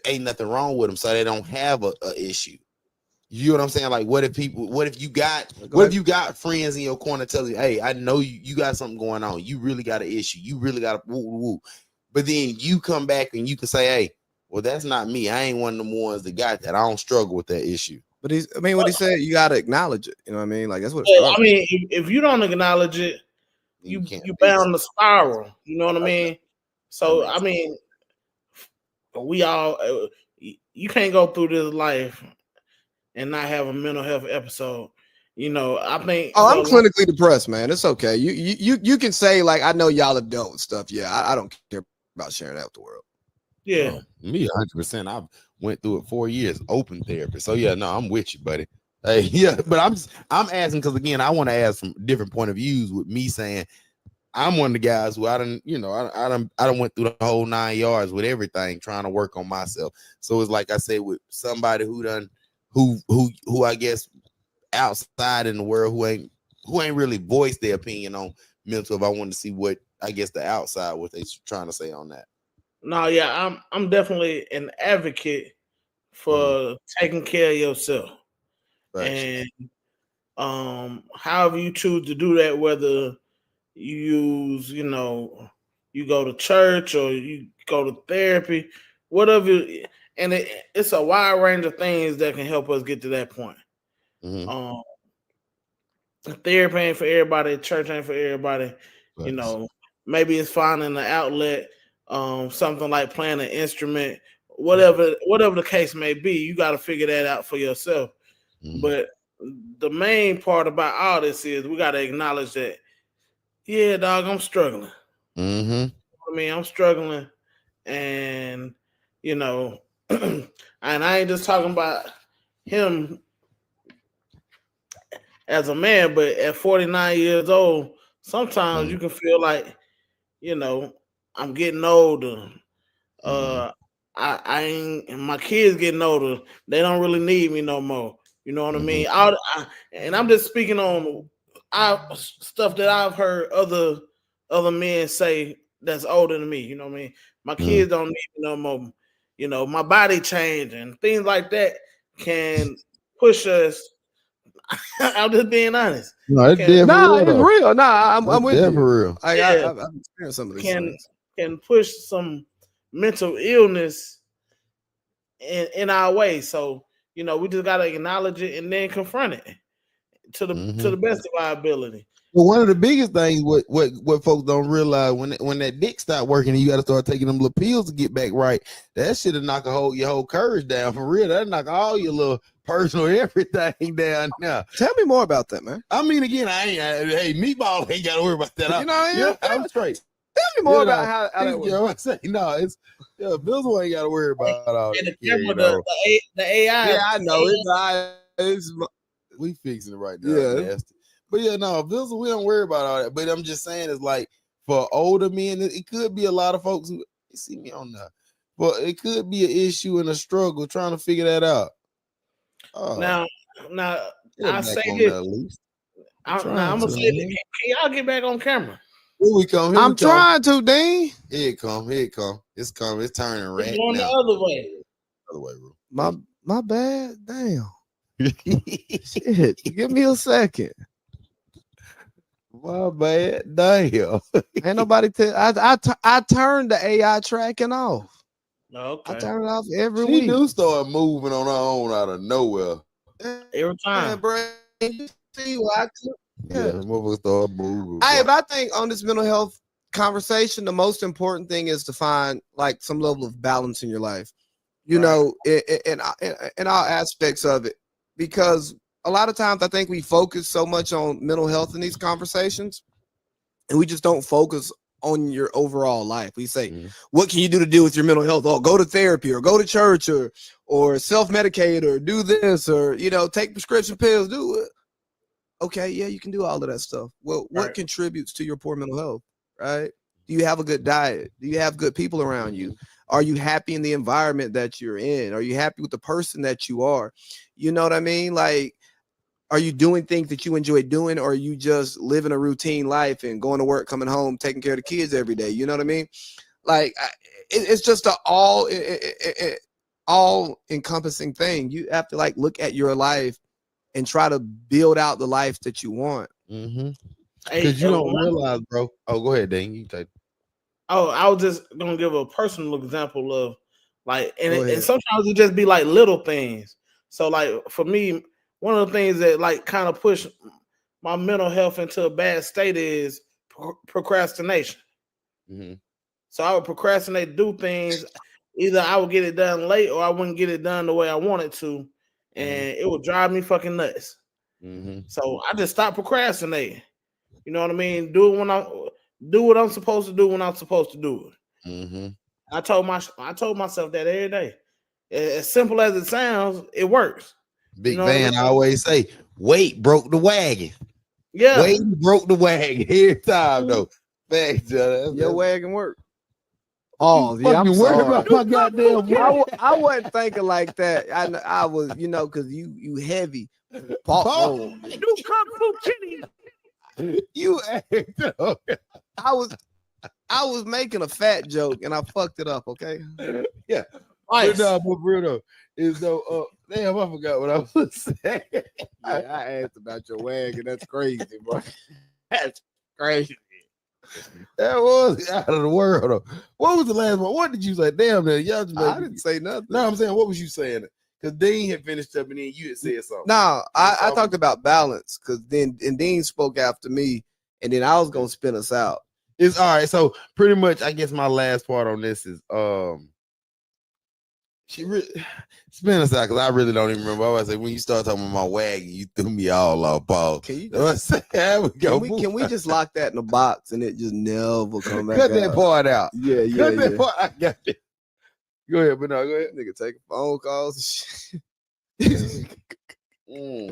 ain't nothing wrong with them, so they don't have a issue? You know what I'm saying? Like, what if you got friends in your corner telling you, hey, I know you got something going on. You really got an issue. You really got a woo woo woo. But then you come back and you can say, hey, well, that's not me. I ain't one of them ones that got that. I don't struggle with that issue. But what he said, you got to acknowledge it. You know what I mean? Like that's what it yeah, starts. I mean, if you don't acknowledge it, You can't you fix bound to spiral. You know what I it. mean? That So I makes mean, we all you can't go through this life and not have a mental health episode. You know, I think Oh, for I'm a long, clinically depressed, man. It's okay. You can say like I know y'all have dealt with stuff. Yeah, I don't care about sharing that with the world. yeah. Oh, me 100%. I've went through it 4 years, open therapy. So yeah, no, I'm with you, buddy. Hey, yeah, but I'm asking because again, I want to ask from different point of views. With me saying I'm one of the guys who I don't, I don't went through the whole 9 yards with everything, trying to work on myself. So it's like I say with somebody who I guess outside in the world who ain't really voiced their opinion on mental. If I want to see what I guess the outside what they trying to say on that. No, yeah, I'm definitely an advocate for taking care of yourself. Facts. And however you choose to do that, whether you use, you go to church or you go to therapy, whatever, and it's a wide range of things that can help us get to that point. Mm-hmm. Um, Therapy ain't for everybody, church ain't for everybody. You Facts. know, maybe it's finding an outlet, something like playing an instrument, whatever the case may be. You got to figure that out for yourself. Mm-hmm. But the main part about all this is we got to acknowledge that, yeah, dog, I'm struggling. Mm-hmm. I mean, I'm struggling, and you know, and I ain't just talking about him as a man, but at 49 years old, sometimes Mm-hmm. you can feel like, you know, I'm getting older. Mm-hmm. I ain't, and my kids getting older. They don't really need me no more. You know what I Mm-hmm. mean? And I'm just speaking on stuff that I've heard other men say that's older than me. You know what I mean? My Mm-hmm. kids don't need me no more. You know, my body changing, things like that can push us. I'm just being honest. No, it's Can dead for Nah, real it's though. real. Nah, I'm That's with dead you. for real. yeah I've experienced some of these can things. can push some mental illness in our way. So we just gotta acknowledge it and then confront it. to the best of our ability. But one of the biggest things what folks don't realize when that dick stop working and you got to start taking them little pills to get back right, that shit'll knock your whole courage down for real. That'll knock all your little personal everything down now. Tell me more about that, man. I mean, again, hey, Meatball ain't got to worry about that. You know what I mean? I'm straight. Tell me more about how that works. You know what I'm saying? No, it's Bizzle ain't got to worry about all And that. the camera, the AI. Yeah, I know. It's we fixing it right now. Yeah. Nasty. But yeah, no, Bizzle, we don't worry about all that. But I'm just saying, it's like for older men, it could be a lot of folks who see me on that. But it could be an issue and a struggle trying to figure that out. Now, I say this. I'm gonna say this. Can y'all get back on camera? Here we come. I'm trying to, Dean. Here it come. It's coming. It's turning red. It's going the other way. Other way, bro. My bad. Damn. Shit. Give me a second. My bad. Damn. Ain't nobody tell. I turned the AI tracking off. Okay. I turn it off every She week. do start moving on her own out of nowhere. Every time. Bro, you see what I could. Yeah, motherfuckers start moving. But I think on this mental health conversation, the most important thing is to find like some level of balance in your life. You know, in all aspects of it, because a lot of times I think we focus so much on mental health in these conversations, and we just don't focus on your overall life. We say, what can you do to deal with your mental health? Oh, go to therapy or go to church or self-medicate or do this or, take prescription pills, do it. Okay, yeah, you can do all of that stuff. Well, what contributes to your poor mental health, right? Do you have a good diet? Do you have good people around you? Are you happy in the environment that you're in? Are you happy with the person that you are? You know what I mean? Like, are you doing things that you enjoy doing, or are you just living a routine life and going to work, coming home, taking care of the kids every day? You know what I mean? Like, it's just an all encompassing thing. You have to like look at your life and try to build out the life that you want. Because you don't realize, bro. Oh, go ahead, Dane. You take. Oh, I was just gonna give a personal example of like, and sometimes it just be like little things. So like for me, one of the things that like kind of push my mental health into a bad state is procrastination. So I would procrastinate, do things. Either I would get it done late or I wouldn't get it done the way I wanted to, and it would drive me fucking nuts. So I just stopped procrastinating. You know what I mean? Do what I'm supposed to do when I'm supposed to do it. I told myself that every day. As simple as it sounds, it works. Big Van always say, "Weight broke the wagon." Yeah, weight broke the wagon every time though. Thanks, your wagon work. Oh, yeah, I'm worried about my goddamn. I wasn't thinking like that. I was, because you heavy. Paul. You I was making a fat joke and I fucked it up. Okay. Yeah. Nice. But Bruno is though. Damn, I forgot what I was saying. Yeah, I asked about your wagon. That's crazy, bro. That's crazy. That was out of the world. Though. What was the last one? What did you say? Damn, man, y'all just I didn't say nothing. No, I'm saying, what was you saying? Because Dean had finished up and then you had said something. No, I talked about balance because then Dean spoke after me and then I was gonna spin us out. It's all right. So pretty much, I guess my last part on this is she really spin us out because I really don't even remember. I was like, when you start talking about my wagon, you threw me all off, Paul. Can you can we just lock that in a box and it just never come back? Cut that part out. Yeah. Cut that part. I got it. Go ahead, but no, go ahead. Nigga taking phone calls and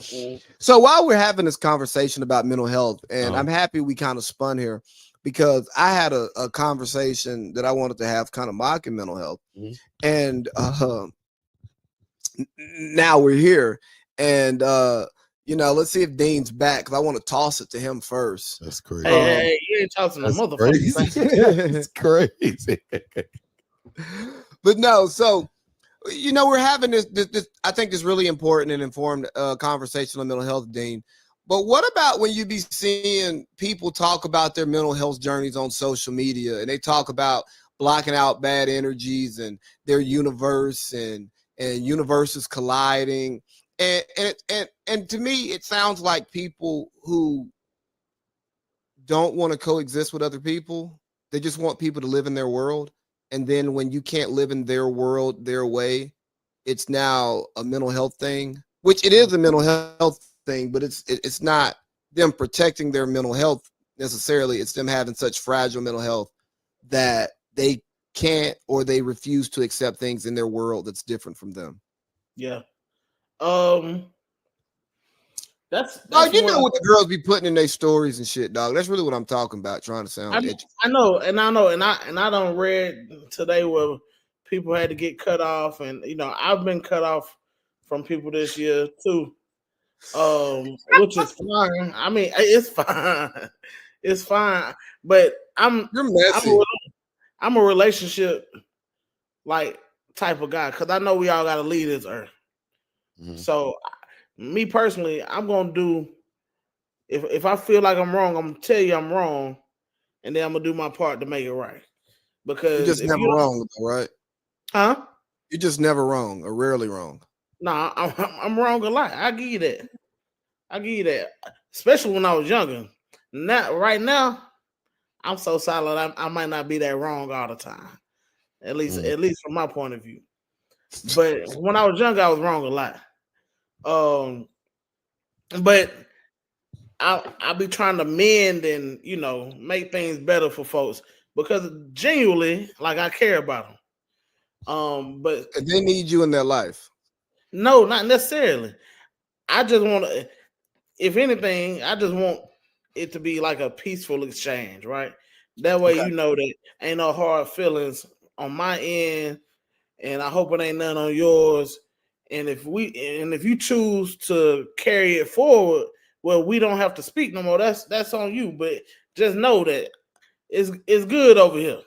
shit. So while we're having this conversation about mental health, and I'm happy we kind of spun here because I had a conversation that I wanted to have kind of mocking mental health. And now we're here. And let's see if Dean's back because I want to toss it to him first. That's crazy. Hey, you ain't tossing the motherfucker. It's crazy. But no, so we're having this I think this really important and informed conversation on mental health, Dean. But what about when you be seeing people talk about their mental health journeys on social media and they talk about blocking out bad energies and their universe and universes colliding And to me, it sounds like people who don't want to coexist with other people. They just want people to live in their world. And then when you can't live in their world, their way, it's now a mental health thing, which it is a mental health thing, but it's not them protecting their mental health necessarily. It's them having such fragile mental health that they can't or they refuse to accept things in their world that's different from them. Yeah. That's Dog, you know one. what the girls be putting in their stories and shit, dog. That's really what I'm talking about. Trying to sound educated. I know, and I don't read today where people had to get cut off, and I've been cut off from people this year too, which is fine. I mean, it's fine, it's fine. But You're messy. I'm a relationship like type of guy because I know we all got to leave this earth. Mhm. So, me personally, I'm gonna do if I feel like I'm wrong, I'm gonna tell you I'm wrong, and then I'm gonna do my part to make it right. You're Because just if never you don't, wrong, though, right? huh? You're just never wrong or rarely wrong. Nah, I'm wrong a lot. I give you that. I give you that. Especially when I was younger. Now, right now, I'm so solid. I might not be that wrong all the time. At least from my point of view. But when I was younger, I was wrong a lot. Um, but I'll be trying to mend and make things better for folks because genuinely, like I care about them. But And they need you in their life. no, not necessarily. I just want to, if anything, I just want it to be like a peaceful exchange, right? That way, Okay. you know that ain't no hard feelings on my end, and I hope it ain't none on yours. And if you choose to carry it forward, well, we don't have to speak no more. That's on you. But just know that it's good over here.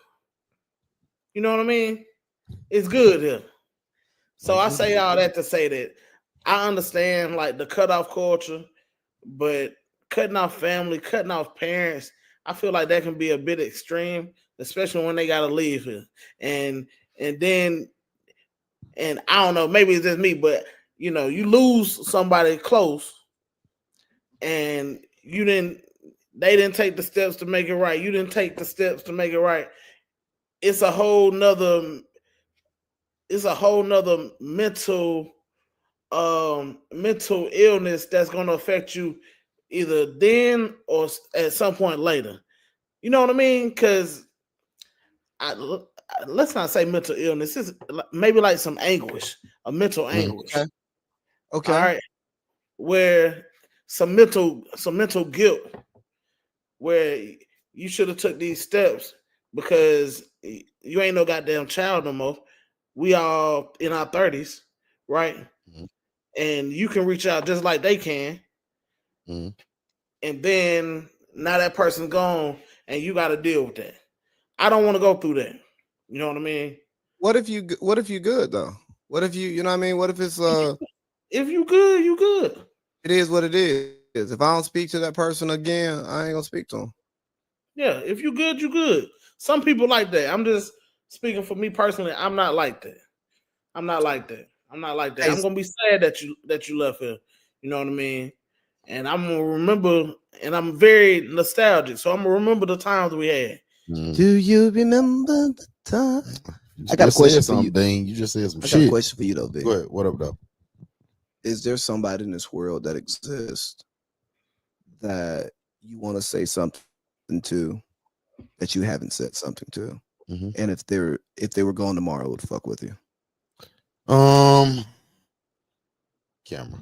You know what I mean? It's good here. So I say all that to say that I understand like the cutoff culture, but cutting off family, cutting off parents, I feel like that can be a bit extreme, especially when they gotta leave here. And and then and I don't know, maybe it's just me, but you lose somebody close and they didn't take the steps to make it right. You didn't take the steps to make it right. It's a whole nother mental illness that's going to affect you either then or at some point later. You know what I mean? Because let's not say mental illness. It's maybe like some anguish, a mental anguish. Okay. All Okay. right, where some mental guilt, where you should have took these steps because you ain't no goddamn child no more. We all in our 30s, right? Mhm. And you can reach out just like they can. Mhm. And then now that person's gone and you got to deal with that. I don't want to go through that. You know what I mean? What if you good though? What if you know what I mean? What if it's If you good, you good. it is what it is. If I don't speak to that person again, I ain't gonna speak to him. Yeah, if you good, you good. Some people like that. I'm just speaking for me personally. I'm not like that. I'm not like that. I'm not like that. Hey, I'm gonna be sad that you left here. You know what I mean? And I'm gonna remember, and I'm very nostalgic. So I'm gonna remember the times we had. do you remember the time? I got a Just question said for you. something, Dean. You just said some I got a shit. question for you though, Vic. Go ahead. What up, though? Is there somebody in this world that exists that you want to say something to that you haven't said something to? Mhm. And if they were gone tomorrow, would fuck with you? Camera.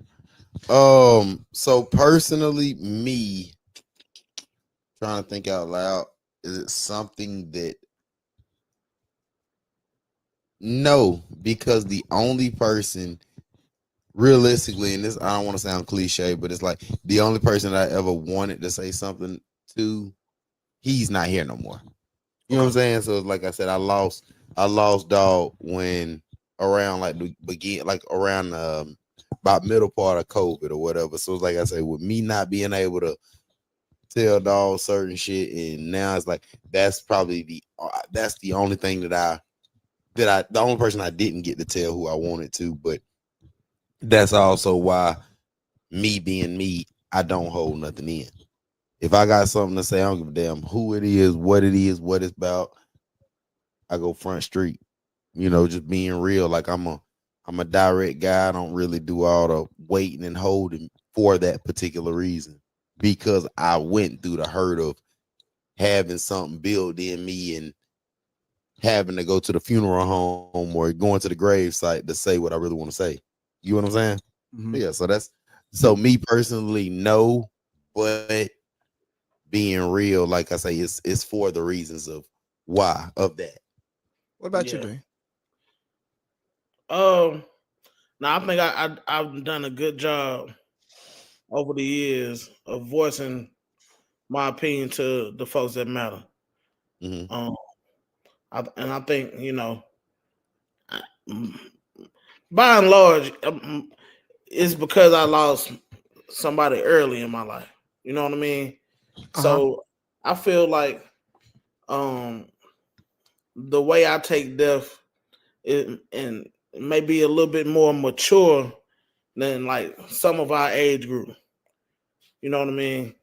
So personally, me trying to think out loud, is it something that no, because the only person realistically, and this I don't want to sound cliche, but it's like the only person that I ever wanted to say something to, he's not here no more. You know what I'm saying? So like I said, I lost dog when around like the begin like around about middle part of COVID or whatever. So it's like I say, with me not being able to tell dog certain shit, and now it's like that's probably that's the only thing that I the only person I didn't get to tell who I wanted to. But that's also why me being me, I don't hold nothing in. If I got something to say, I don't give a damn who it is, what it's about. I go front street. Just being real. Like I'm a direct guy. I don't really do all the waiting and holding for that particular reason, because I went through the hurt of having something built in me and having to go to the funeral home or going to the grave site to say what I really want to say. You know what I'm saying? Mhm. Yeah. So me personally, no, but being real, like I say, it's for the reasons of why of that. What about you, Yeah. Dre? Now I think I've done a good job over the years of voicing my opinion to the folks that matter. Mm-hmm. Um, and I think by and large, it's because I lost somebody early in my life. You know what I mean? Uh-huh. So I feel like um, the way I take death and maybe a little bit more mature than like some of our age group. You know what I mean?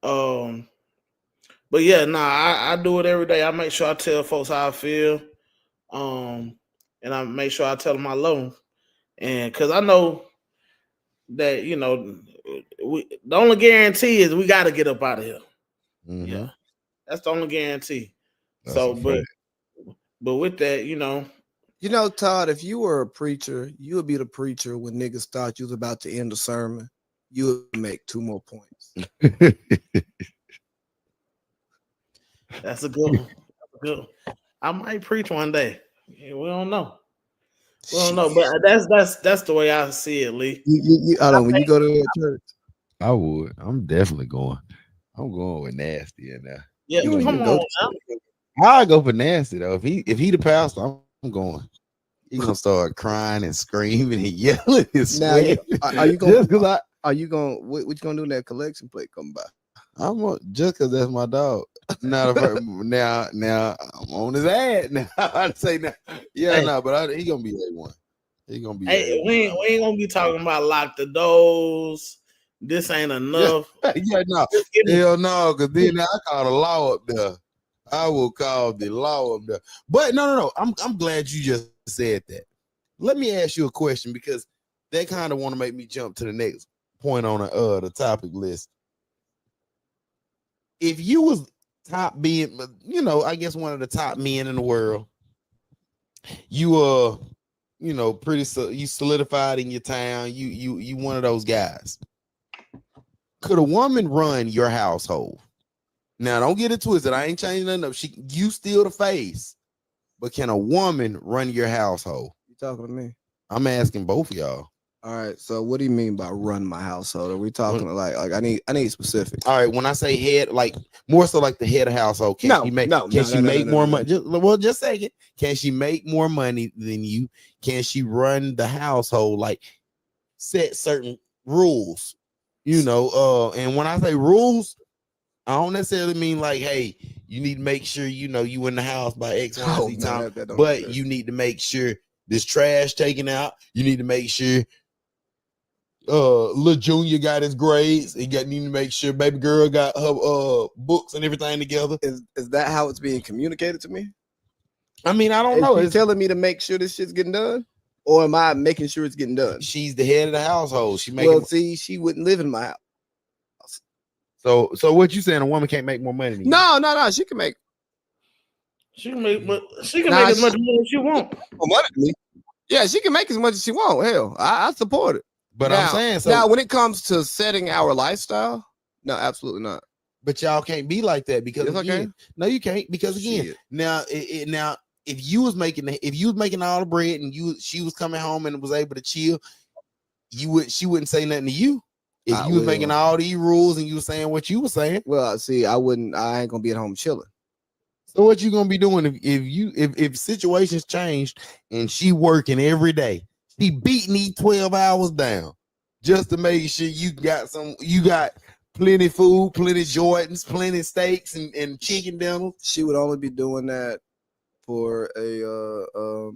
Um, but yeah, nah, I do it every day. I make sure I tell folks how I feel. Um, and I make sure I tell them I love them. And because I know that, the only guarantee is we got to get up out of here. Mm-hmm. Yeah, that's the only guarantee. That's So, a fact. but with that, Todd, if you were a preacher, you would be the preacher when niggas thought you was about to end the sermon. You would make 2 more points. that's a good one. That's a good one. I might preach one day. Yeah, we don't know. We don't know, but that's the way I see it, Lee. Hold on, when you go to a church, I would. I'm definitely going. I'm going with nasty in there. Yeah, you don't come even go on to now. church. I go for nasty though. If he the pastor, I'm going. He gonna start crying and screaming and yelling and Now, sweating. are you Just gonna because what you gonna do when that collection plate come by? just because that's my dog. Now, now I'm on his ad. Now I'd say now, yeah, Hey, no, but he gonna be A1. He gonna be hey, A1. we ain't gonna be talking about lock the doors. This ain't Yeah, enough. yeah, no, Just give me. hell no, because then I call the law up there. I will call the law up there. But no. I'm glad you just said that. Let me ask you a question, because they kind of want to make me jump to the next point on the topic list. If you was top being, I guess one of the top men in the world, you you solidified in your town. You one of those guys. Could a woman run your household? Now, don't get it twisted. I ain't changing nothing up. You still the face, but can a woman run your household? You talking to me? I'm asking both of y'all. All right. So what do you mean by run my household? Are we talking When- like I need specifics? All right, when I say head, like more so like the head of household, can No, she make no, can no, she no, no, make no, more no, money? Just say it. Can she make more money than you? Can she run the household, like set certain rules? And when I say rules, I don't necessarily mean like, hey, you need to make sure you in the house by X, Y, Oh Z no, time, that don't but exist. you need to make sure this trash taken out. You need to make sure little junior got his grades. Need to make sure baby girl got her books and everything together. Is that how it's being communicated to me? I mean, I don't Is know. she It's telling me to make sure this shit's getting done, or am I making sure it's getting done? She's the head of the household. She making Well, see, she wouldn't live in my house. so what you saying? A woman can't make more money than you? No. She can make She can make, but she can make nah, as much money as she want. more money than me. Yeah, she can make as much as she want. Hell, I support it. But I'm saying now when it comes to setting our lifestyle, no, absolutely not. But y'all can't be like that, because Yes, I again, can. no, you can't, because again, Shit. now if you was making all the bread and she was coming home and was able to chill, she wouldn't say nothing to you. If you was making all these rules and you were saying what you were saying. Well, see, I ain't gonna be at home chilling. So what you gonna be doing if situations changed and she working every day? She beating these 12 hours down just to make sure you got plenty food, plenty Jordans, plenty steaks and chicken dinners. She would only be doing that for a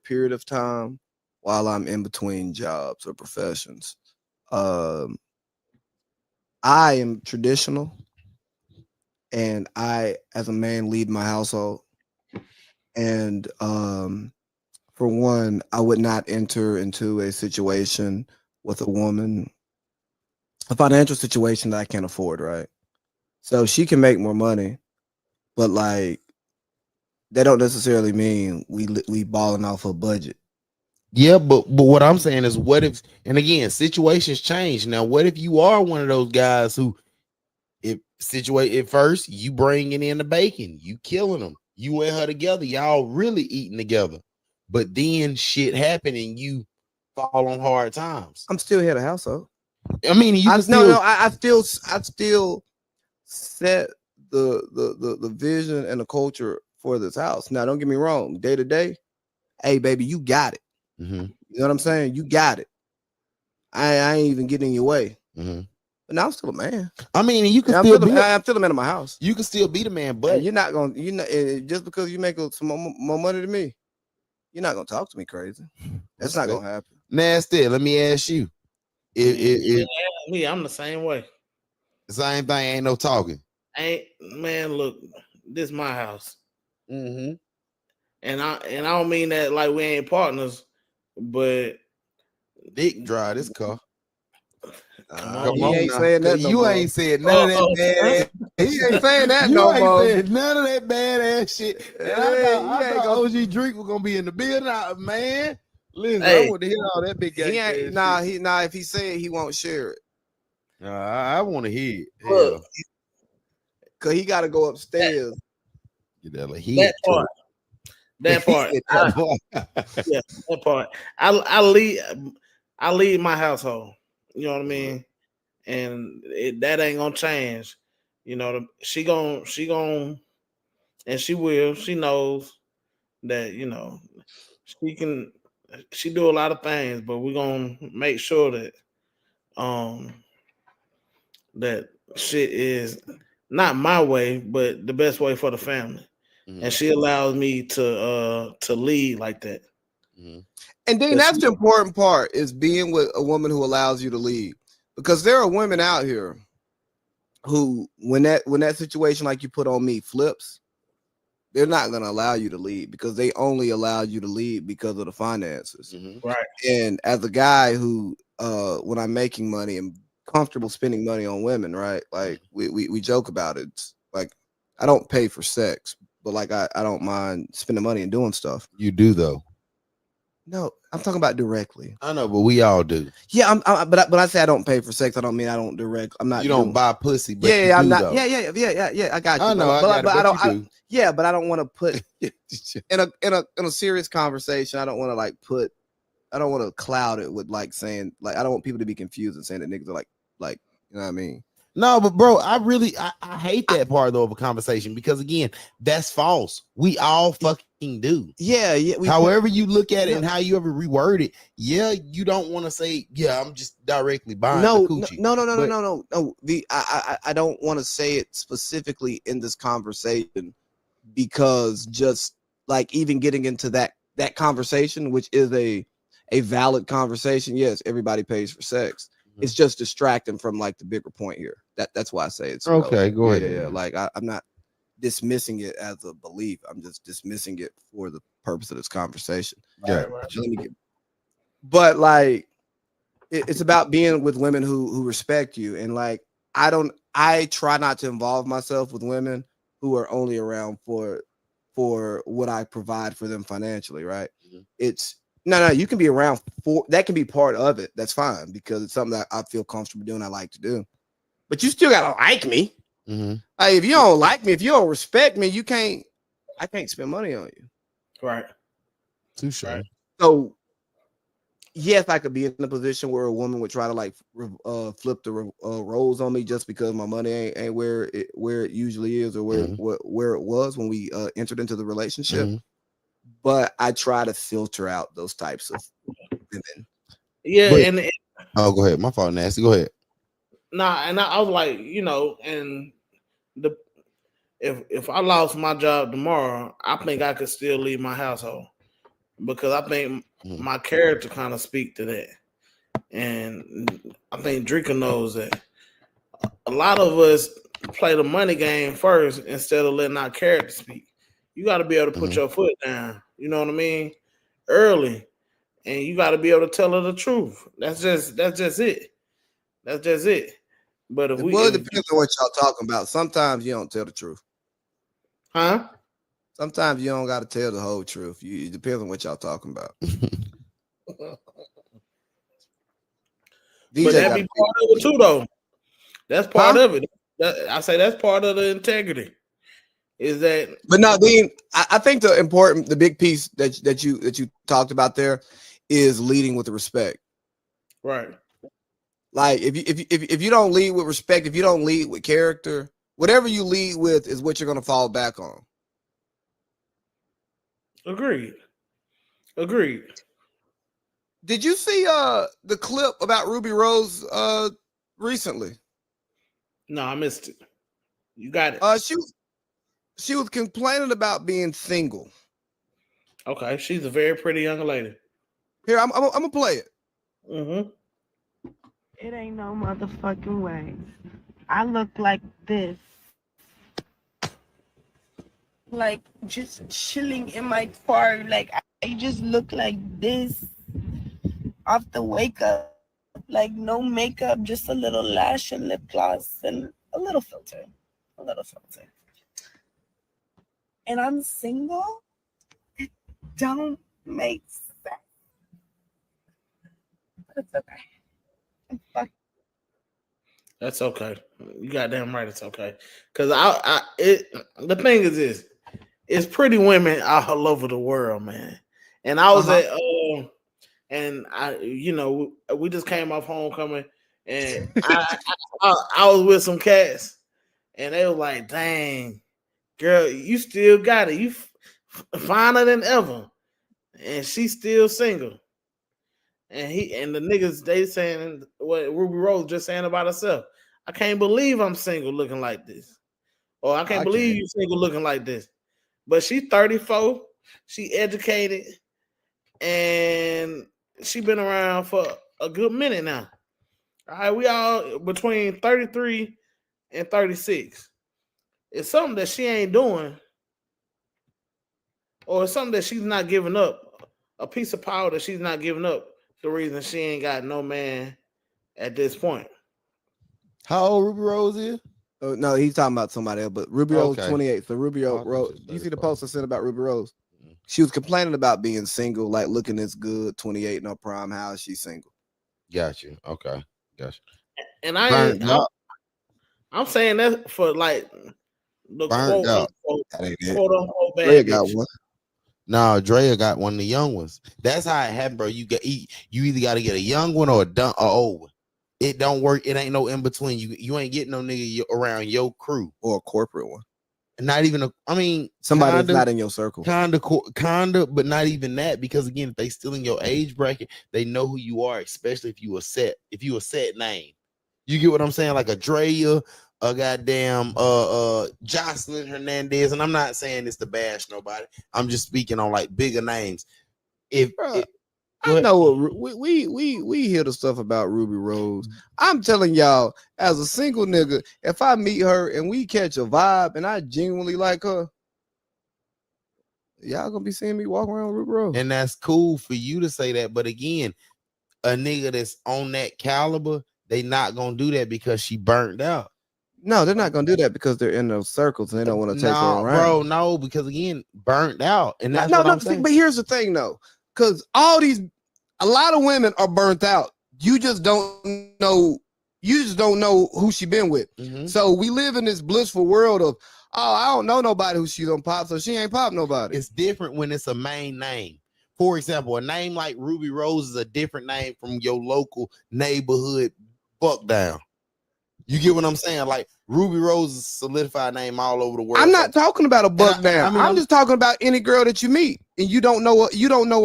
period of time while I'm in between jobs or professions. Um, I am traditional, and I, as a man, lead my household. And for one, I would not enter into a situation with a woman, a financial situation that I can't afford, right? So she can make more money, but like that don't necessarily mean we balling off a budget. Yeah, but what I'm saying is, what if? And again, situations change. Now, what if you are one of those guys who, if situate at first, you bringing in the bacon, you killing them, you and her together, y'all really eating together, but then shit happen and you fall on hard times. I'm still head of household. I mean, you I can still. I still set the vision and the culture for this house. Now, don't get me wrong. Day to day, hey baby, you got it. Mhm, You know what I'm saying? You got it. I ain't even getting in your way. mhm. But now I'm still a man. I mean, you can And still be. I'm still a man in my house. You can still be the man, And but you're not gonna, just because you make some more money than me, you're not gonna talk to me crazy. That's not gonna happen. nasty. Let me ask you, if Me, I'm the same way. the same thing, ain't no talking. Ain't man, look, this is my house, Mm-hmm. and I don't mean that like we ain't partners, but Dick dry this car. come Come on, He on ain't now, saying that 'cause no you more. ain't said none of that bad. He ain't saying that You no ain't more. said none of that badass shit. And I Hey, thought, he ain't OG Drake was gonna be in the building. Man, listen, I Hey. want to hear all that big He gang ain't shit. if he say it, he won't share it. I want to hear it. Look, Hell, Cause he gotta go upstairs. get that like that part, that part, yeah, that part. I lead my household. You know what I mean, and that ain't gonna change. You know, she gon' and she will. She knows that she do a lot of things, but we're gonna make sure that um that shit is not my way, but the best way for the family. Mhm, And she allows me to lead like that. mhm. And then that's the important part is being with a woman who allows you to lead. Because there are women out here who, when that situation like you put on me flips, they're not gonna allow you to lead because they only allowed you to lead because of the finances. Mhm. Right. And as a guy who, when I'm making money and comfortable spending money on women, right? Like we joke about it. It's like I don't pay for sex, but like I don't mind spending money and doing stuff. You do though. No, I'm talking about directly. I know, but we all do. Yeah, but I say I don't pay for sex. I don't mean I don't direct. I'm not. You don't doing, buy pussy, but yeah, you I'm do not. though. Yeah. I got you. I know, but I don't. you do. Yeah, but I don't want to put in a serious conversation. I don't want to like put. I don't want to cloud it with like saying like I don't want people to be confused and saying that niggas are like you know what I mean. No, but bro, I hate that part though of a conversation because again, that's false. We all fucking do. Yeah. However you look at it and how you ever reword it, yeah, you don't want to say, yeah, I'm just directly buying the coochie. No. I don't want to say it specifically in this conversation because just like even getting into that conversation, which is a valid conversation. Yes, everybody pays for sex. It's just distracting from like the bigger point here. That's why I say it's okay. Go ahead. Yeah. Like I'm not dismissing it as a belief. I'm just dismissing it for the purpose of this conversation. Yeah. Right. But like it's about being with women who respect you. And like I try not to involve myself with women who are only around for what I provide for them financially, right? Mhm. It's no, you can be around for that can be part of it. That's fine because it's something that I feel comfortable doing, I like to do. But you still gotta like me. Mm-hmm. Like if you don't like me, if you don't respect me, I can't spend money on you. Right. Touche. Right. So yes, I could be in a position where a woman would try to like flip the roles on me just because my money ain't where it usually is or where it was when we entered into the relationship. Mm-hmm. But I try to filter out those types of women. Yeah, But- and Oh, go ahead. My fault, nasty. Go ahead. and I was like, and the if I lost my job tomorrow, I think I could still leave my household because I think my character kind of speak to that, and I think Drika knows that. A lot of us play the money game first instead of letting our character speak. You got to be able to put your foot down. You know what I mean? Early, and you got to be able to tell her the truth. That's just it. That's just it. But if It we, depends on what y'all talking about. Sometimes you don't tell the truth. huh? Sometimes you don't got to tell the whole truth. It depends on what y'all talking about. But that be part of it too, though. That's part of it. I say that's part of the integrity. Is that? But no, Dean. I think the big piece that you talked about there is leading with the respect. Right. Like if you don't lead with respect, if you don't lead with character, whatever you lead with is what you're gonna fall back on. Agreed. Did you see the clip about Ruby Rose recently? No, I missed it. You got it. She was complaining about being single. Okay, she's a very pretty young lady. Here, I'm gonna play it. Mm-hmm. It ain't no motherfucking way. I look like this. Like just chilling in my car. Like I just look like this off the wake up. Like no makeup, just a little lash and lip gloss and a little filter. And I'm single? It don't make sense. But it's okay. That's okay. You goddamn right. It's okay. Cause the thing is this: it's pretty women all over the world, man. And I was we just came off homecoming, and I was with some cats, and they were like, "Dang, girl, you still got it. You finer than ever," and she's still single. And the niggas, they saying what Ruby Rose just saying about herself. I can't believe I'm single looking like this. Or I can't believe you single looking like this. But she's 34, she educated, and she been around for a good minute now. All right, we all between 33 and 36. It's something that she ain't doing, or it's something that she's not giving up, a piece of power that she's not giving up. The reason she ain't got no man at this point. How old Ruby Rose is? No, he's talking about somebody else, but Ruby Rose 28. So Ruby Rose, you see the post I sent about Ruby Rose? She was complaining about being single, like looking this good, 28, no prime. How is she single? Got you. Okay. Got you. And I'm saying that for like the quote unquote bad bitch. No, Drea got one of the young ones. That's how it happened, bro. You either got to get a young one or a old one. It don't work. It ain't no in between. You ain't getting no nigga around your crew or a corporate one. Not even somebody that's not in your circle. Kinda, but not even that, because again, if they still in your age bracket, they know who you are, especially if you a set name. You get what I'm saying? Like a Drea, a goddamn Jocelyn Hernandez, and I'm not saying this to bash nobody. I'm just speaking on like bigger names. I know we hear the stuff about Ruby Rose. I'm telling y'all, as a single nigga, if I meet her and we catch a vibe and I genuinely like her, y'all gonna be seeing me walk around Ruby Rose. And that's cool for you to say that, but again, a nigga that's on that caliber, they not gonna do that because she burnt out. No, they're not gonna do that because they're in those circles and they don't want to take her around. Bro, no, because again, burnt out. And that's what I'm saying. But here's the thing though, because a lot of women are burnt out. You just don't know who she been with. Mm-hmm. So we live in this blissful world of, I don't know nobody who she's gonna pop, so she ain't pop nobody. It's different when it's a main name. For example, a name like Ruby Rose is a different name from your local neighborhood buck down. You get what I'm saying? Like Ruby Rose is a solidified name all over the world. I'm not talking about a buck down. I'm just talking about any girl that you meet and you don't know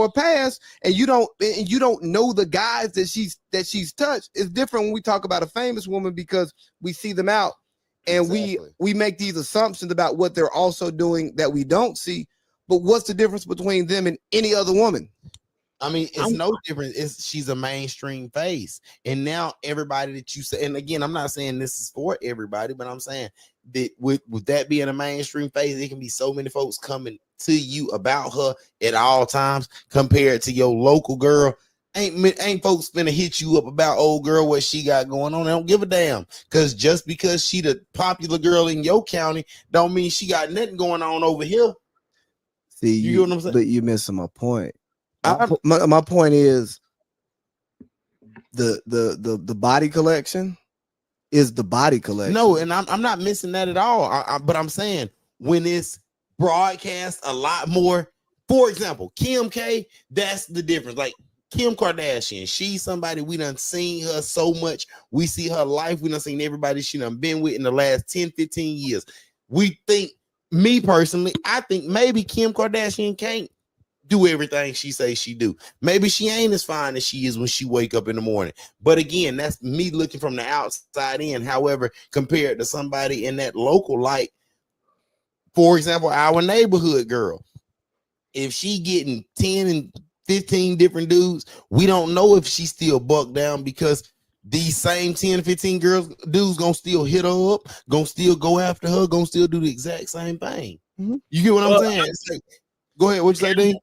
her past, and you don't know the guys that she's touched. It's different when we talk about a famous woman because we see them out and we make these assumptions about what they're also doing that we don't see. But what's the difference between them and any other woman? I mean, it's no different. She's a mainstream face, and now everybody that you say, and again, I'm not saying this is for everybody, but I'm saying that with that being a mainstream face, it can be so many folks coming to you about her at all times compared to your local girl. Ain't folks finna hit you up about old girl what she got going on. They don't give a damn, because just because she the popular girl in your county don't mean she got nothing going on over here. See, you get what I'm saying? But you're missing my point. My point is the body collection is the body collection. No, and I'm not missing that at all. But I'm saying when it's broadcast a lot more, for example, Kim K, that's the difference. Like Kim Kardashian, she's somebody we done seen her so much. We see her life. We done seen everybody she done been with in the last 10, 15 years. We think, me personally, I think maybe Kim Kardashian can't do everything she says she do. Maybe she ain't as fine as she is when she wake up in the morning. But again, that's me looking from the outside in. However, compared to somebody in that local, like, for example, our neighborhood girl, if she getting 10 and 15 different dudes, we don't know if she still buck down, because these same 10 15 dudes gonna still hit her up, gonna still go after her, gonna still do the exact same thing. You get what I'm saying? Like, go ahead, what you say, Dean?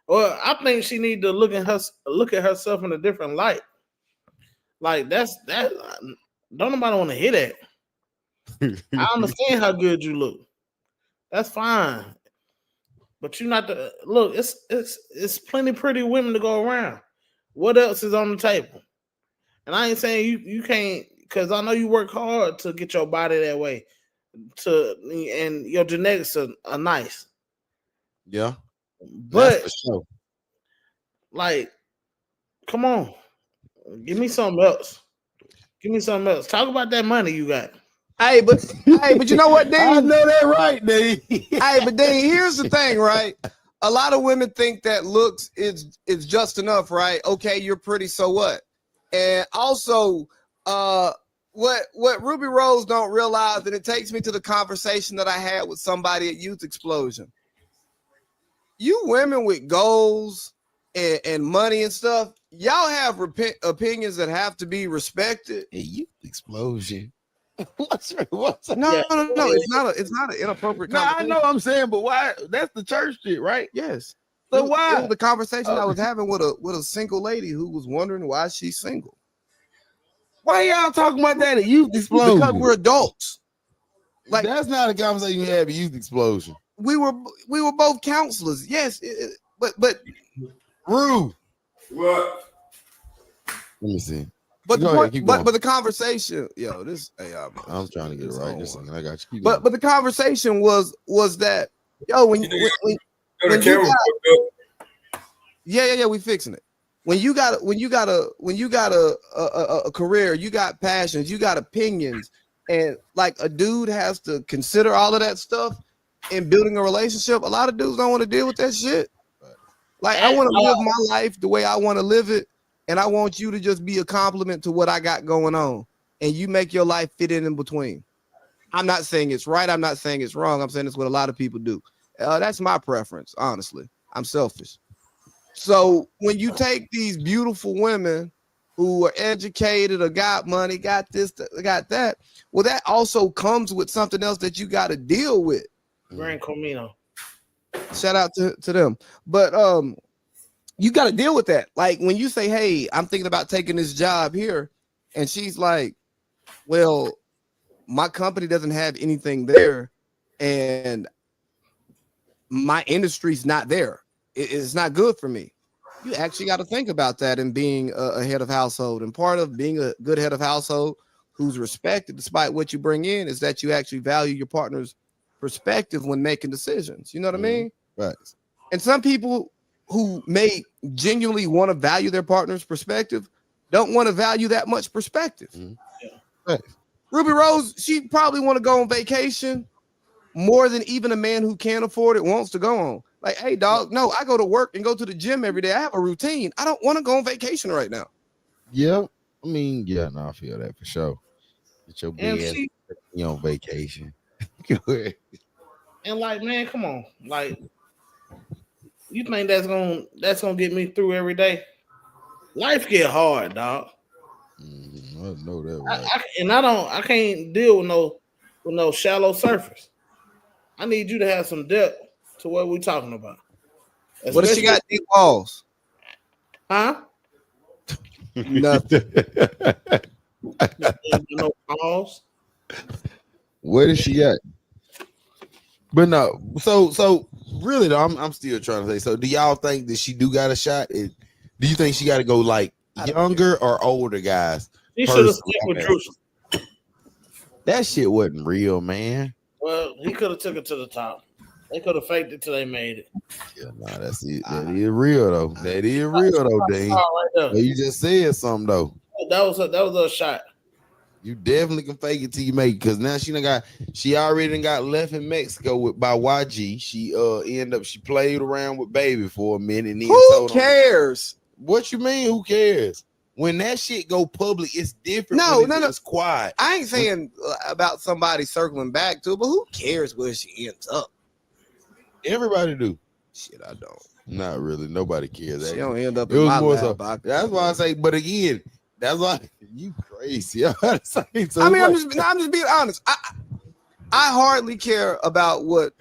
Well, I think she need to look at herself in a different light. Like that. Don't nobody want to hear that. I understand how good you look. That's fine, but you not the look. It's plenty pretty women to go around. What else is on the table? And I ain't saying you can't, because I know you work hard to get your body that way. And your genetics are nice. Yeah. But sure. Like, come on, give me something else. Talk about that money you got. Hey, but you know what, Dean? I know that right, Dean. Hey, but Dean, here's the thing, right? A lot of women think that looks is just enough, right? Okay, you're pretty, so what? And also, what Ruby Rose don't realize, and it takes me to the conversation that I had with somebody at Youth Explosion. You women with goals and money and stuff, y'all have opinions that have to be respected. Hey, Youth Explosion. No, it's not an inappropriate conversation. I know I'm saying, but why? That's the church shit, right? Yes. So why? It was the conversation I was having with a single lady who was wondering why she's single. Why y'all talking about that at Youth Explosion? Because we're adults. Like, that's not a conversation you have at Youth Explosion. We were both counselors. Yes, but Rue. What? Let me see. But the conversation, I'm trying to get it right. Just I got you. But the conversation was that when you got, we fixing it. When you got a career, you got passions, you got opinions, and like a dude has to consider all of that stuff in building a relationship. A lot of dudes don't want to deal with that shit. Like, I want to live my life the way I want to live it, and I want you to just be a compliment to what I got going on, and you make your life fit in between. I'm not saying it's right. I'm not saying it's wrong. I'm saying it's what a lot of people do. That's my preference, honestly. I'm selfish. So when you take these beautiful women who are educated or got money, got this, got that, well, that also comes with something else that you got to deal with. Grand Comino. Shout out to them. But you got to deal with that. Like when you say, hey, I'm thinking about taking this job here, and she's like, well, my company doesn't have anything there, and my industry's not there. It's not good for me. You actually got to think about that in being a head of household. And part of being a good head of household who's respected despite what you bring in is that you actually value your partner's perspective when making decisions. You know what I mean? Right. And some people who may genuinely want to value their partner's perspective don't want to value that much perspective. Right. Ruby Rose, she probably want to go on vacation more than even a man who can't afford it wants to go on. Like, hey, dog, no, I go to work and go to the gym every day. I have a routine. I don't want to go on vacation right now. Yeah. I mean, yeah, no, I feel that for sure. Get your bed, you on vacation. And like, man, come on. Like, You think that's gonna get me through every day? Life get hard, dog. I know that, right? I can't deal with no shallow surface. I need you to have some depth to what we're talking about. What if she got deep walls? Huh? Nothing. No balls. What does she got? But no, so really though, I'm still trying to say. So do y'all think that she do got a shot? Do you think she got to go like younger or older guys? She should have stick with Drew. That shit wasn't real, man. Well, he could have took it to the top. They could have faked it till they made it. Yeah, nah, that's it. That is real though. That is real though, Dean. Right, you just said something though. That was a shot. You definitely can fake it till you make it, because now she already got left in Mexico by YG. She played around with Baby for a minute. And then who cares? What you mean? Who cares? When that shit go public, it's different. No. It's quiet. I ain't saying about somebody circling back to it, but who cares where she ends up? Everybody do. Shit, I don't. Not really. Nobody cares. She don't end up in my lap. So, that's why I say. But again, that's why you crazy. I mean, I'm just being honest. I hardly care about what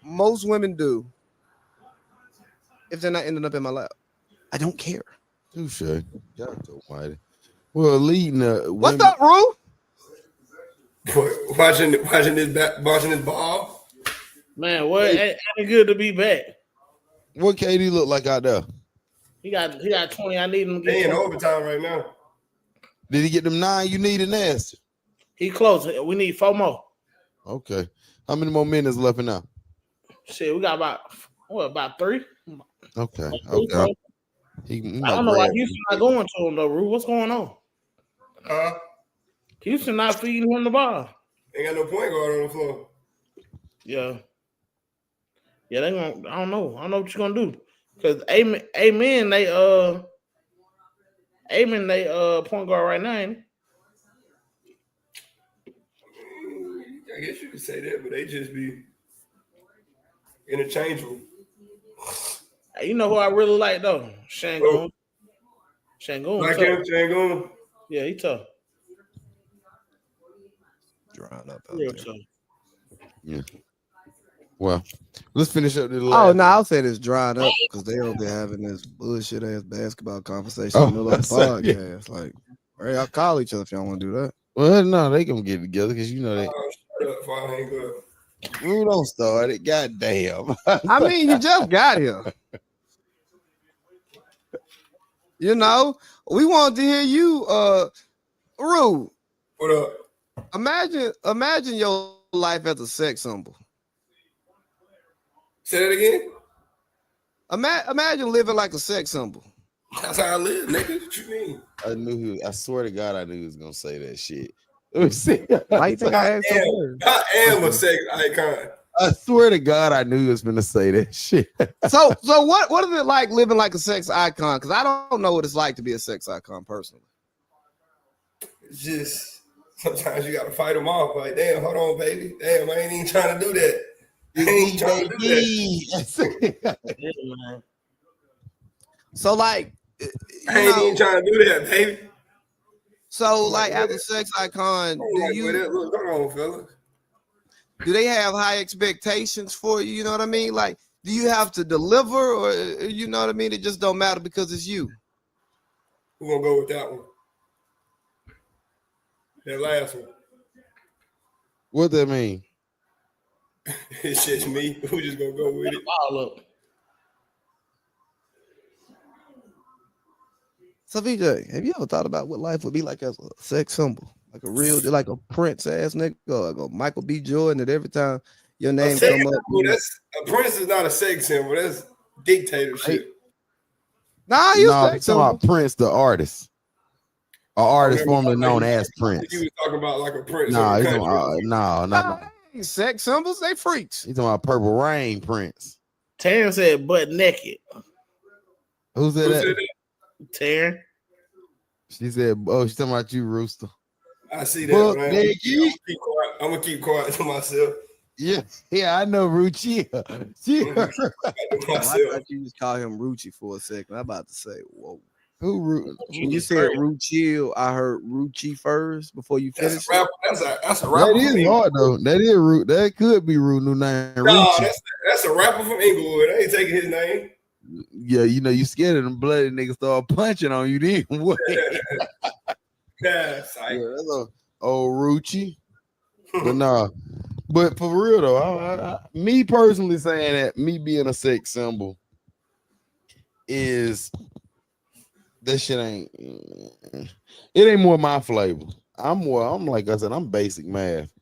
most women do if they're not ending up in my lap. I don't care. Touche. Y'all so mighty. Well, leading what's up, Rue? Watching this ball. Man, what ain't good to be back. What KD look like out there? He got 20. I need him to get in overtime right now. Did he get them 9 you need in Aston? He close. We need 4 more. Okay. How many more minutes left in now? Shit, we got about 3? Okay. I don't know why Houston not going to him though, Rue. What's going on? Houston not feeding him the ball. Ain't got no point guard on the floor. Yeah, they gonna. I don't know what you're gonna do, because Amen they point guard right now, ain't he? I guess you could say that, but they just be interchangeable. You know who I really like though? Shangoon. Like him, Shangoon. Yeah, he tough. Drying up. Real tough. Yeah. Well, let's finish up the last. Oh no, I'll say this drying up because they over there having this bullshit ass basketball conversation in the middle of the podcast. Yeah. Like, right, I'll call each other if y'all want to do that. Well, no, they gonna get together because you know they. Shut up, I hang up. Rue don't start it. Goddamn. I mean, you just got here. You know, we want to hear you, Rue. What up? Imagine your life as a sex symbol. Say that again. Imagine living like a sex symbol. That's how I live, nigga. What you mean? I swear to God, I knew he was gonna say that shit. Let me see. Why you think I asked so I am a sex icon. I swear to God, I knew he was gonna say that shit. So what is it like living like a sex icon? Because I don't know what it's like to be a sex icon personally. It's just sometimes you gotta fight them off. Like, damn, hold on, baby. Damn, I ain't even trying to do that. I ain't trying to do that. So like, I ain't even trying to do that, baby. So like, as a sex icon, hold on, fella. Do they have high expectations for you? You know what I mean? Like, do you have to deliver, or you know what I mean? It just don't matter because it's you. We're gonna go with that one. That last one. What that mean? It's just me. We're just gonna go with it. All up. So VJ, have you ever thought about what life would be like as a sex symbol? Like a real, like a Prince ass nigga, or like a Michael B. Jordan, that every time your name come up. A Prince is not a sex symbol. That's dictatorship. Nah, you talking about Prince, the artist. An artist formerly known as Prince. You was talking about like a Prince. No. Sex symbols, they freaks. He's talking about Purple Rain Prince. Taryn said butt naked. Who said that? Taryn. She said, "Oh, she's talking about you, Rooster." I see that, man. I'm gonna keep quiet to myself. Yeah, I know Ruchi. I thought you just called him Ruchi for a second. I'm about to say, whoa. When you said Ruchi, I heard Ruchi first before you finished. That's a rapper. That is hard though. That is root. That could be root new name. No, that's a rapper from Inglewood. I ain't taking his name. Yeah, you know, you scared of them bloody niggas start punching on you then. What? Yeah, that's a old Ruchi. But nah. But for real though, me personally saying that me being a sex symbol is that shit ain't more my flavor. I'm like I said, I'm basic math.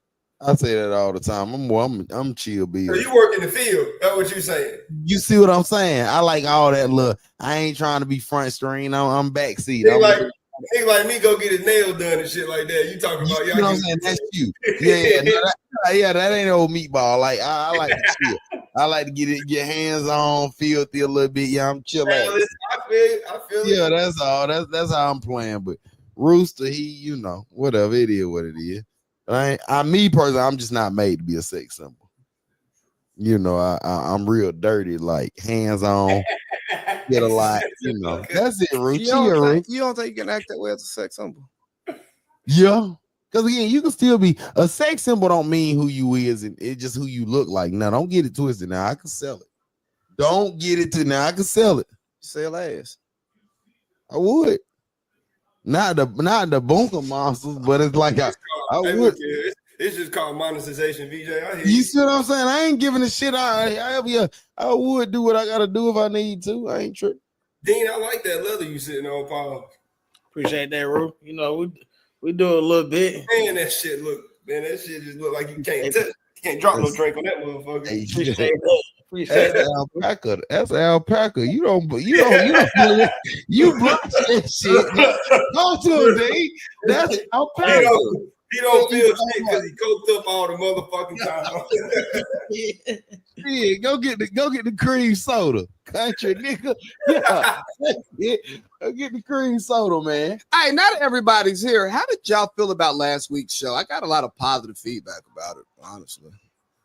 I say that all the time. I'm chill bill. So you work in the field. That's what you saying. You see what I'm saying? I like all that look. I ain't trying to be front screen. I'm backseat. Nigga like me go get his nails done and shit like that. You talking about you know what I'm saying? That's you. Yeah, that ain't old meatball. Like I like to chill. I like to get hands on, filthy a little bit. Yeah, I'm chilling. I feel yeah, it. That's all. That's how I'm playing. But Rooster, he, whatever it is, what it is. Me personally, I'm just not made to be a sex symbol. I'm real dirty, like hands on. Get a lot, That's it, Rooch. You don't think you can act that way as a sex symbol? Yeah. Because again, you can still be a sex symbol. Don't mean who you is, and it's just who you look like. Now, don't get it twisted. Now I can sell it. Don't get it to now. I can sell it. Sell ass. I would. Not the bunker monsters, but it's like I would. It's just called monetization, VJ. You see what I'm saying? I ain't giving a shit. I would do what I gotta do if I need to. I ain't tripping. Dean, I like that leather you sitting on, Paul. Appreciate that, Ru. We do a little bit. Man, that shit just look like you can't touch. You can't drop no drink on that motherfucker. Appreciate that. That's alpaca. That's alpaca. You block that shit. Go to him, Dave. That's alpaca. He don't feel shit because he coked up all the motherfucking time. Yeah, go get the cream soda, country nigga. Yeah, go get the cream soda, man. Hey, not everybody's here. How did y'all feel about last week's show? I got a lot of positive feedback about it, honestly.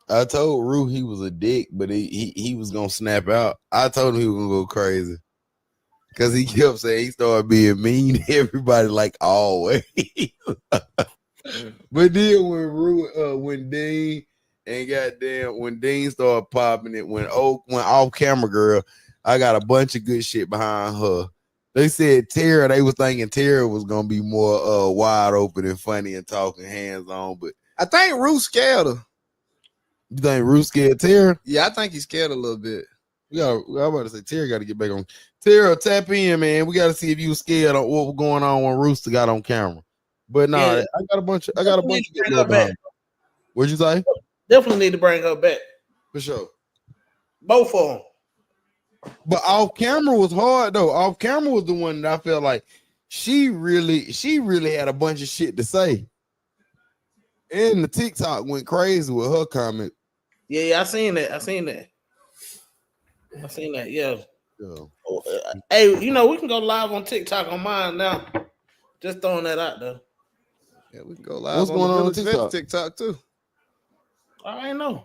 I told Rue he was a dick, but he was gonna snap out. I told him he was gonna go crazy because he kept saying he started being mean to everybody, like always. But then when Dean and when Dean started popping it, when off camera girl, I got a bunch of good shit behind her. They said Tara, they was thinking Tara was gonna be more wide open and funny and talking hands on, but I think Rue scared her. You think Rue scared Tara? Yeah, I think he's scared a little bit. I'm about to say Tara got to get back on. Tara, tap in, man. We got to see if you were scared of what was going on when Rooster got on camera. But no, I got a bunch of good love behind her. What'd you say? Definitely need to bring her back. For sure. Both of them. But off camera was hard though. Off camera was the one that I felt like she really had a bunch of shit to say. And the TikTok went crazy with her comment. Yeah, I seen that. Yeah. Hey, we can go live on TikTok on mine now. Just throwing that out there. Yeah, we can go live. What's going on TikTok? TikTok too. I ain't know.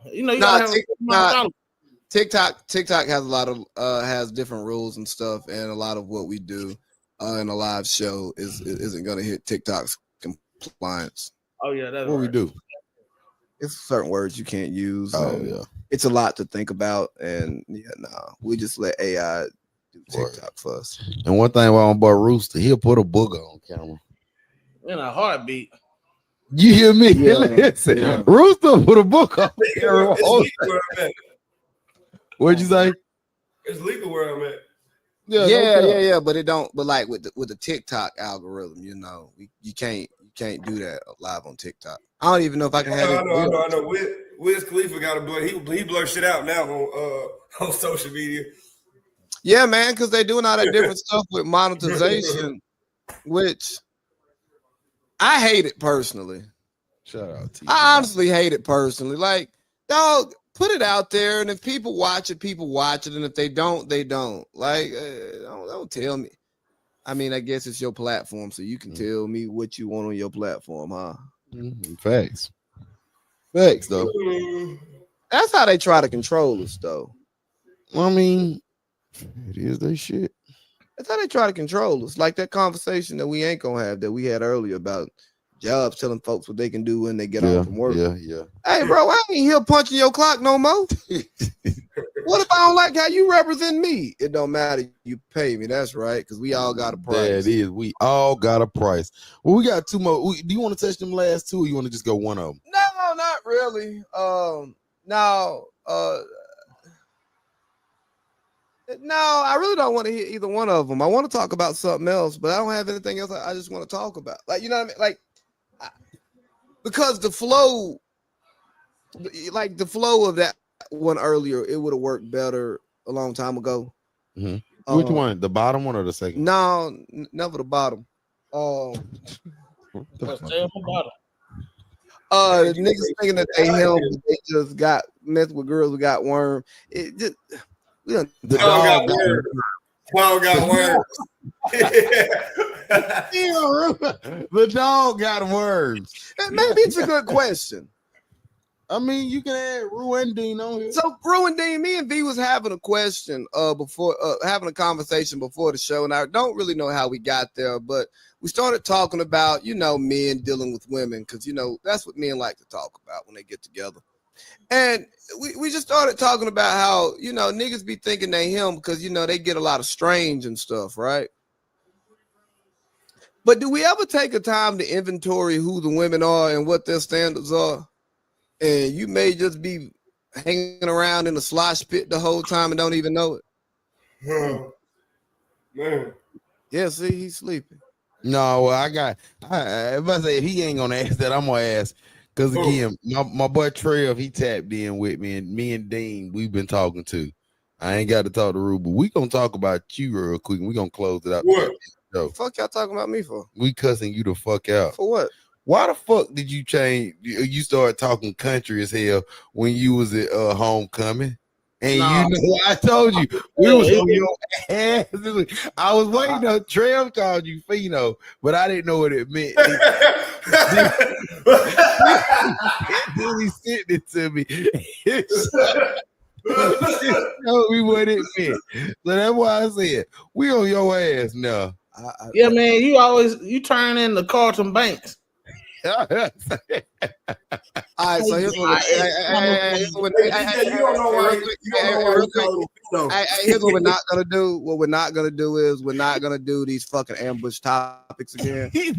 TikTok has a lot of has different rules and stuff, and a lot of what we do in a live show isn't going to hit TikTok's compliance. Oh yeah, that's what we do. It's certain words you can't use. Oh yeah, it's a lot to think about, and we just let AI do TikTok for us. And one thing about my boy Rooster, he'll put a booger on camera in a heartbeat. You hear me? Yeah. Listen, yeah. Rooster put a book on camera. What'd you say? It's legal where I'm at. Yeah. But it don't. But like with the TikTok algorithm, you can't do that live on TikTok. I don't even know if I can have it. I know. Wiz Khalifa got a blur. He blur shit out now on social media. Yeah, man, because they're doing all that different stuff with monetization, which I hate it personally. Shout out to you. I honestly hate it personally. Like, dog, put it out there, and if people watch it, and if they don't, they don't. Like, don't tell me. I mean, I guess it's your platform, so you can tell me what you want on your platform, huh? Facts, though. That's how they try to control us, though. I mean, it is their shit. That's how they try to control us. Like that conversation that we ain't gonna have that we had earlier about jobs telling folks what they can do when they get home from work. Yeah. Hey, bro, I ain't here punching your clock no more. What if I don't like how you represent me? It don't matter. You pay me. That's right, because we all got a price. That is. We all got a price. Well, we got two more. Do you want to touch them last two, or you want to just go one of them? No, not really. No, I really don't want to hear either one of them. I want to talk about something else, but I don't have anything else I just want to talk about. Like, you know what I mean? Like, because the flow of that one earlier, it would have worked better a long time ago. Mm-hmm. Which one? The bottom one or the second? No, never the bottom. Niggas thinking that they him, they just got messed with girls who got worm. It just the dog got worms. Dog got worms. The dog got worms. Maybe it's a good question. I mean, you can add Rue and Dean on here. So Rue and Dean, me and V was having a question before having a conversation before the show, and I don't really know how we got there, but we started talking about, men dealing with women, because that's what men like to talk about when they get together. And we just started talking about how, niggas be thinking they him because, they get a lot of strange and stuff, right? But do we ever take a time to inventory who the women are and what their standards are? And you may just be hanging around in a slosh pit the whole time and don't even know it. Man. Yeah, see, he's sleeping. No, if I say if he ain't gonna ask that, I'm gonna ask. Because again, my boy Trev, he tapped in with me, and me and Dean, we've been talking to. I ain't got to talk to Rue, but we gonna talk about you real quick, and we gonna close it out. What? The fuck y'all talking about me for? We cussing you the fuck out. For what? Why the fuck did you change? You started talking country as hell when you was at homecoming. And I told you we was on your ass. I was waiting on Trev called you Fino, but I didn't know what it meant. Then he sent it to me. Told me what it meant. So that's why I said we on your ass now. Yeah, man, you turn into Carlton Banks. All right, so here's what we're not gonna do. What we're not gonna do is we're not gonna do these fucking ambush topics again. No. Like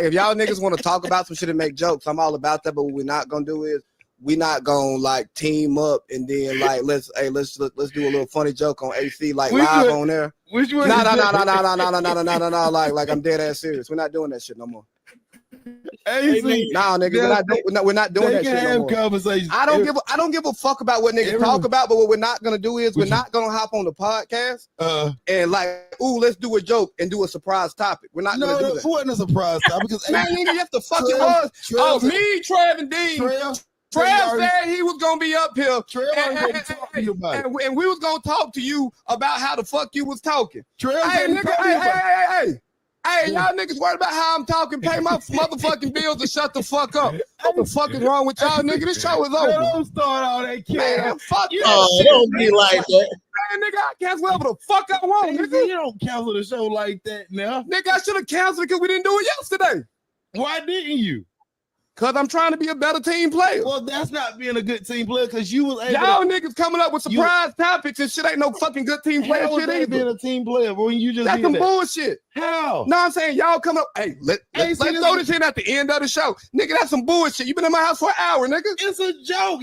if y'all niggas want to talk about some shit and make jokes, I'm all about that. But what we're not gonna do is we're not gonna like team up and then like let's do a little funny joke on AC like live on there. Which one? No. Like I'm dead ass serious. We're not doing that shit no more. Nah, nigga, we're not doing that shit no more. Conversations. I don't give a fuck about what niggas talk about, but what we're not gonna do is we're not gonna hop on the podcast and like, let's do a joke and do a surprise topic. We're not gonna do that. It wasn't a surprise topic. Man, nigga, yes the fuck it was. Me, Trev, and Dean. Trev said he was gonna be up here, and we was gonna talk to you about how the fuck you was talking. Hey, y'all niggas worried about how I'm talking. Pay my motherfucking bills and shut the fuck up. What the fuck is wrong with y'all, nigga? This show is over. Don't start all that kid. Man, fuck you. Don't be like that. Man, nigga, I cancel whatever the fuck I want, nigga. You don't cancel the show like that now. Nigga, I should have canceled it because we didn't do it yesterday. Why didn't you? Because I'm trying to be a better team player. Well, that's not being a good team player because you was able y'all niggas coming up with surprise topics and shit ain't no fucking good team player shit either. Being a team player, but when you just that's some bullshit. How? No, I'm saying y'all come up. Hey, let's throw this in at the end of the show. Nigga, that's some bullshit. You been in my house for an hour, nigga. It's a joke.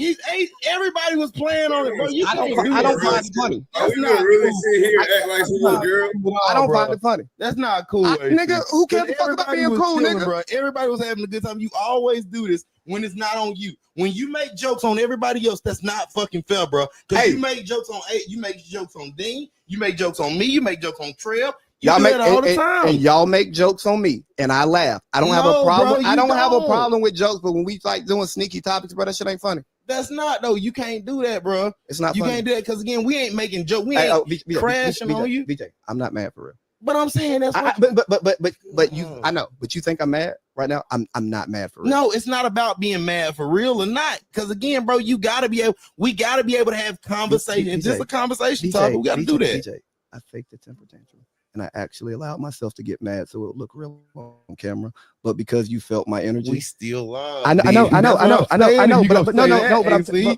Everybody was playing on it, bro. I don't find it funny. You really sit here and act like some little girl? I don't find it funny. That's not cool. Nigga, who cares about being cool, nigga? Bro. Everybody was having a good time. You always do this when it's not on you. When you make jokes on everybody else, that's not fucking fair, bro. Because you make jokes on you make jokes on Dean, you make jokes on me, you make jokes on Trev. Y'all make all the time. And y'all make jokes on me, and I laugh. I don't have a problem. Bro, I don't have a problem with jokes, but when we like doing sneaky topics, bro, that shit ain't funny. That's not though. You can't do that, bro. It's not. You funny. can't do that because again, we ain't making jokes. We ain't crashing on you. BJ, I'm not mad for real. But I'm saying that's what. But you, I know. But you think I'm mad right now? I'm not mad for real. No, it's not about being mad for real or not. Because again, bro, we gotta be able to have conversation. Just a conversation topic. We gotta do that. DJ, I faked the temper tantrum, and I actually allowed myself to get mad so it would look real on camera. But because you felt my energy, we still love. I know.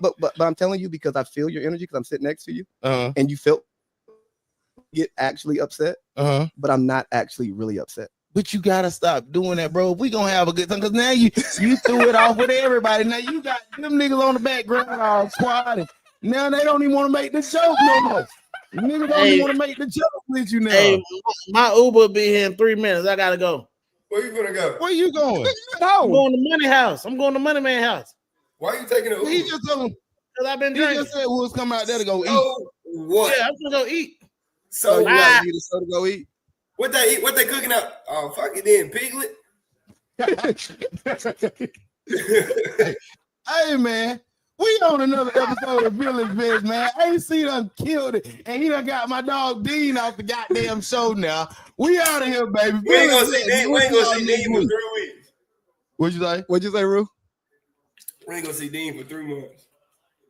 But I'm telling you because I feel your energy because I'm sitting next to you, and you felt get actually upset. But I'm not actually really upset. But you gotta stop doing that, bro. If we gonna have a good time, because now you threw it off with everybody. Now you got them niggas on the background all quiet. Now they don't even want to make the joke no more. Niggas don't even want to make the joke with you now. Hey, my Uber be here in 3 minutes. I gotta go. Where you gonna go? Where you going? I'm going to Money House. I'm going to Money Man house. Why are you taking it? He just told him. Because I've been He drinking. just said we was coming out there to go eat. So what? Yeah, I'm gonna go eat. So you got to so to go eat. what they eat? What they cooking up? Oh, fuck it then, Piglet. Hey man, we on another episode of Village Veg, man. AC done killed it, and he done got my dog Dean off the goddamn show now. We out of here, baby. We ain't gonna see Dean. We ain't gonna see Dean for 3 weeks. What'd you say? What'd you say, Rue? We ain't gonna see Dean for 3 months.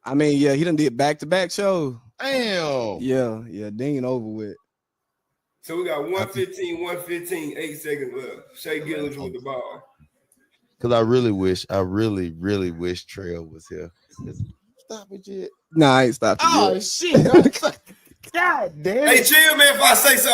I mean, yeah, he done did back-to-back shows. Damn. Yeah, Dean over with. So we got 115, 8 seconds left. Shea Gillis with the ball. Because I really wish Trail was here. Stop it, Jit. Nah, I ain't stopped. Oh, shit. God damn. Hey, chill, man, if I say something.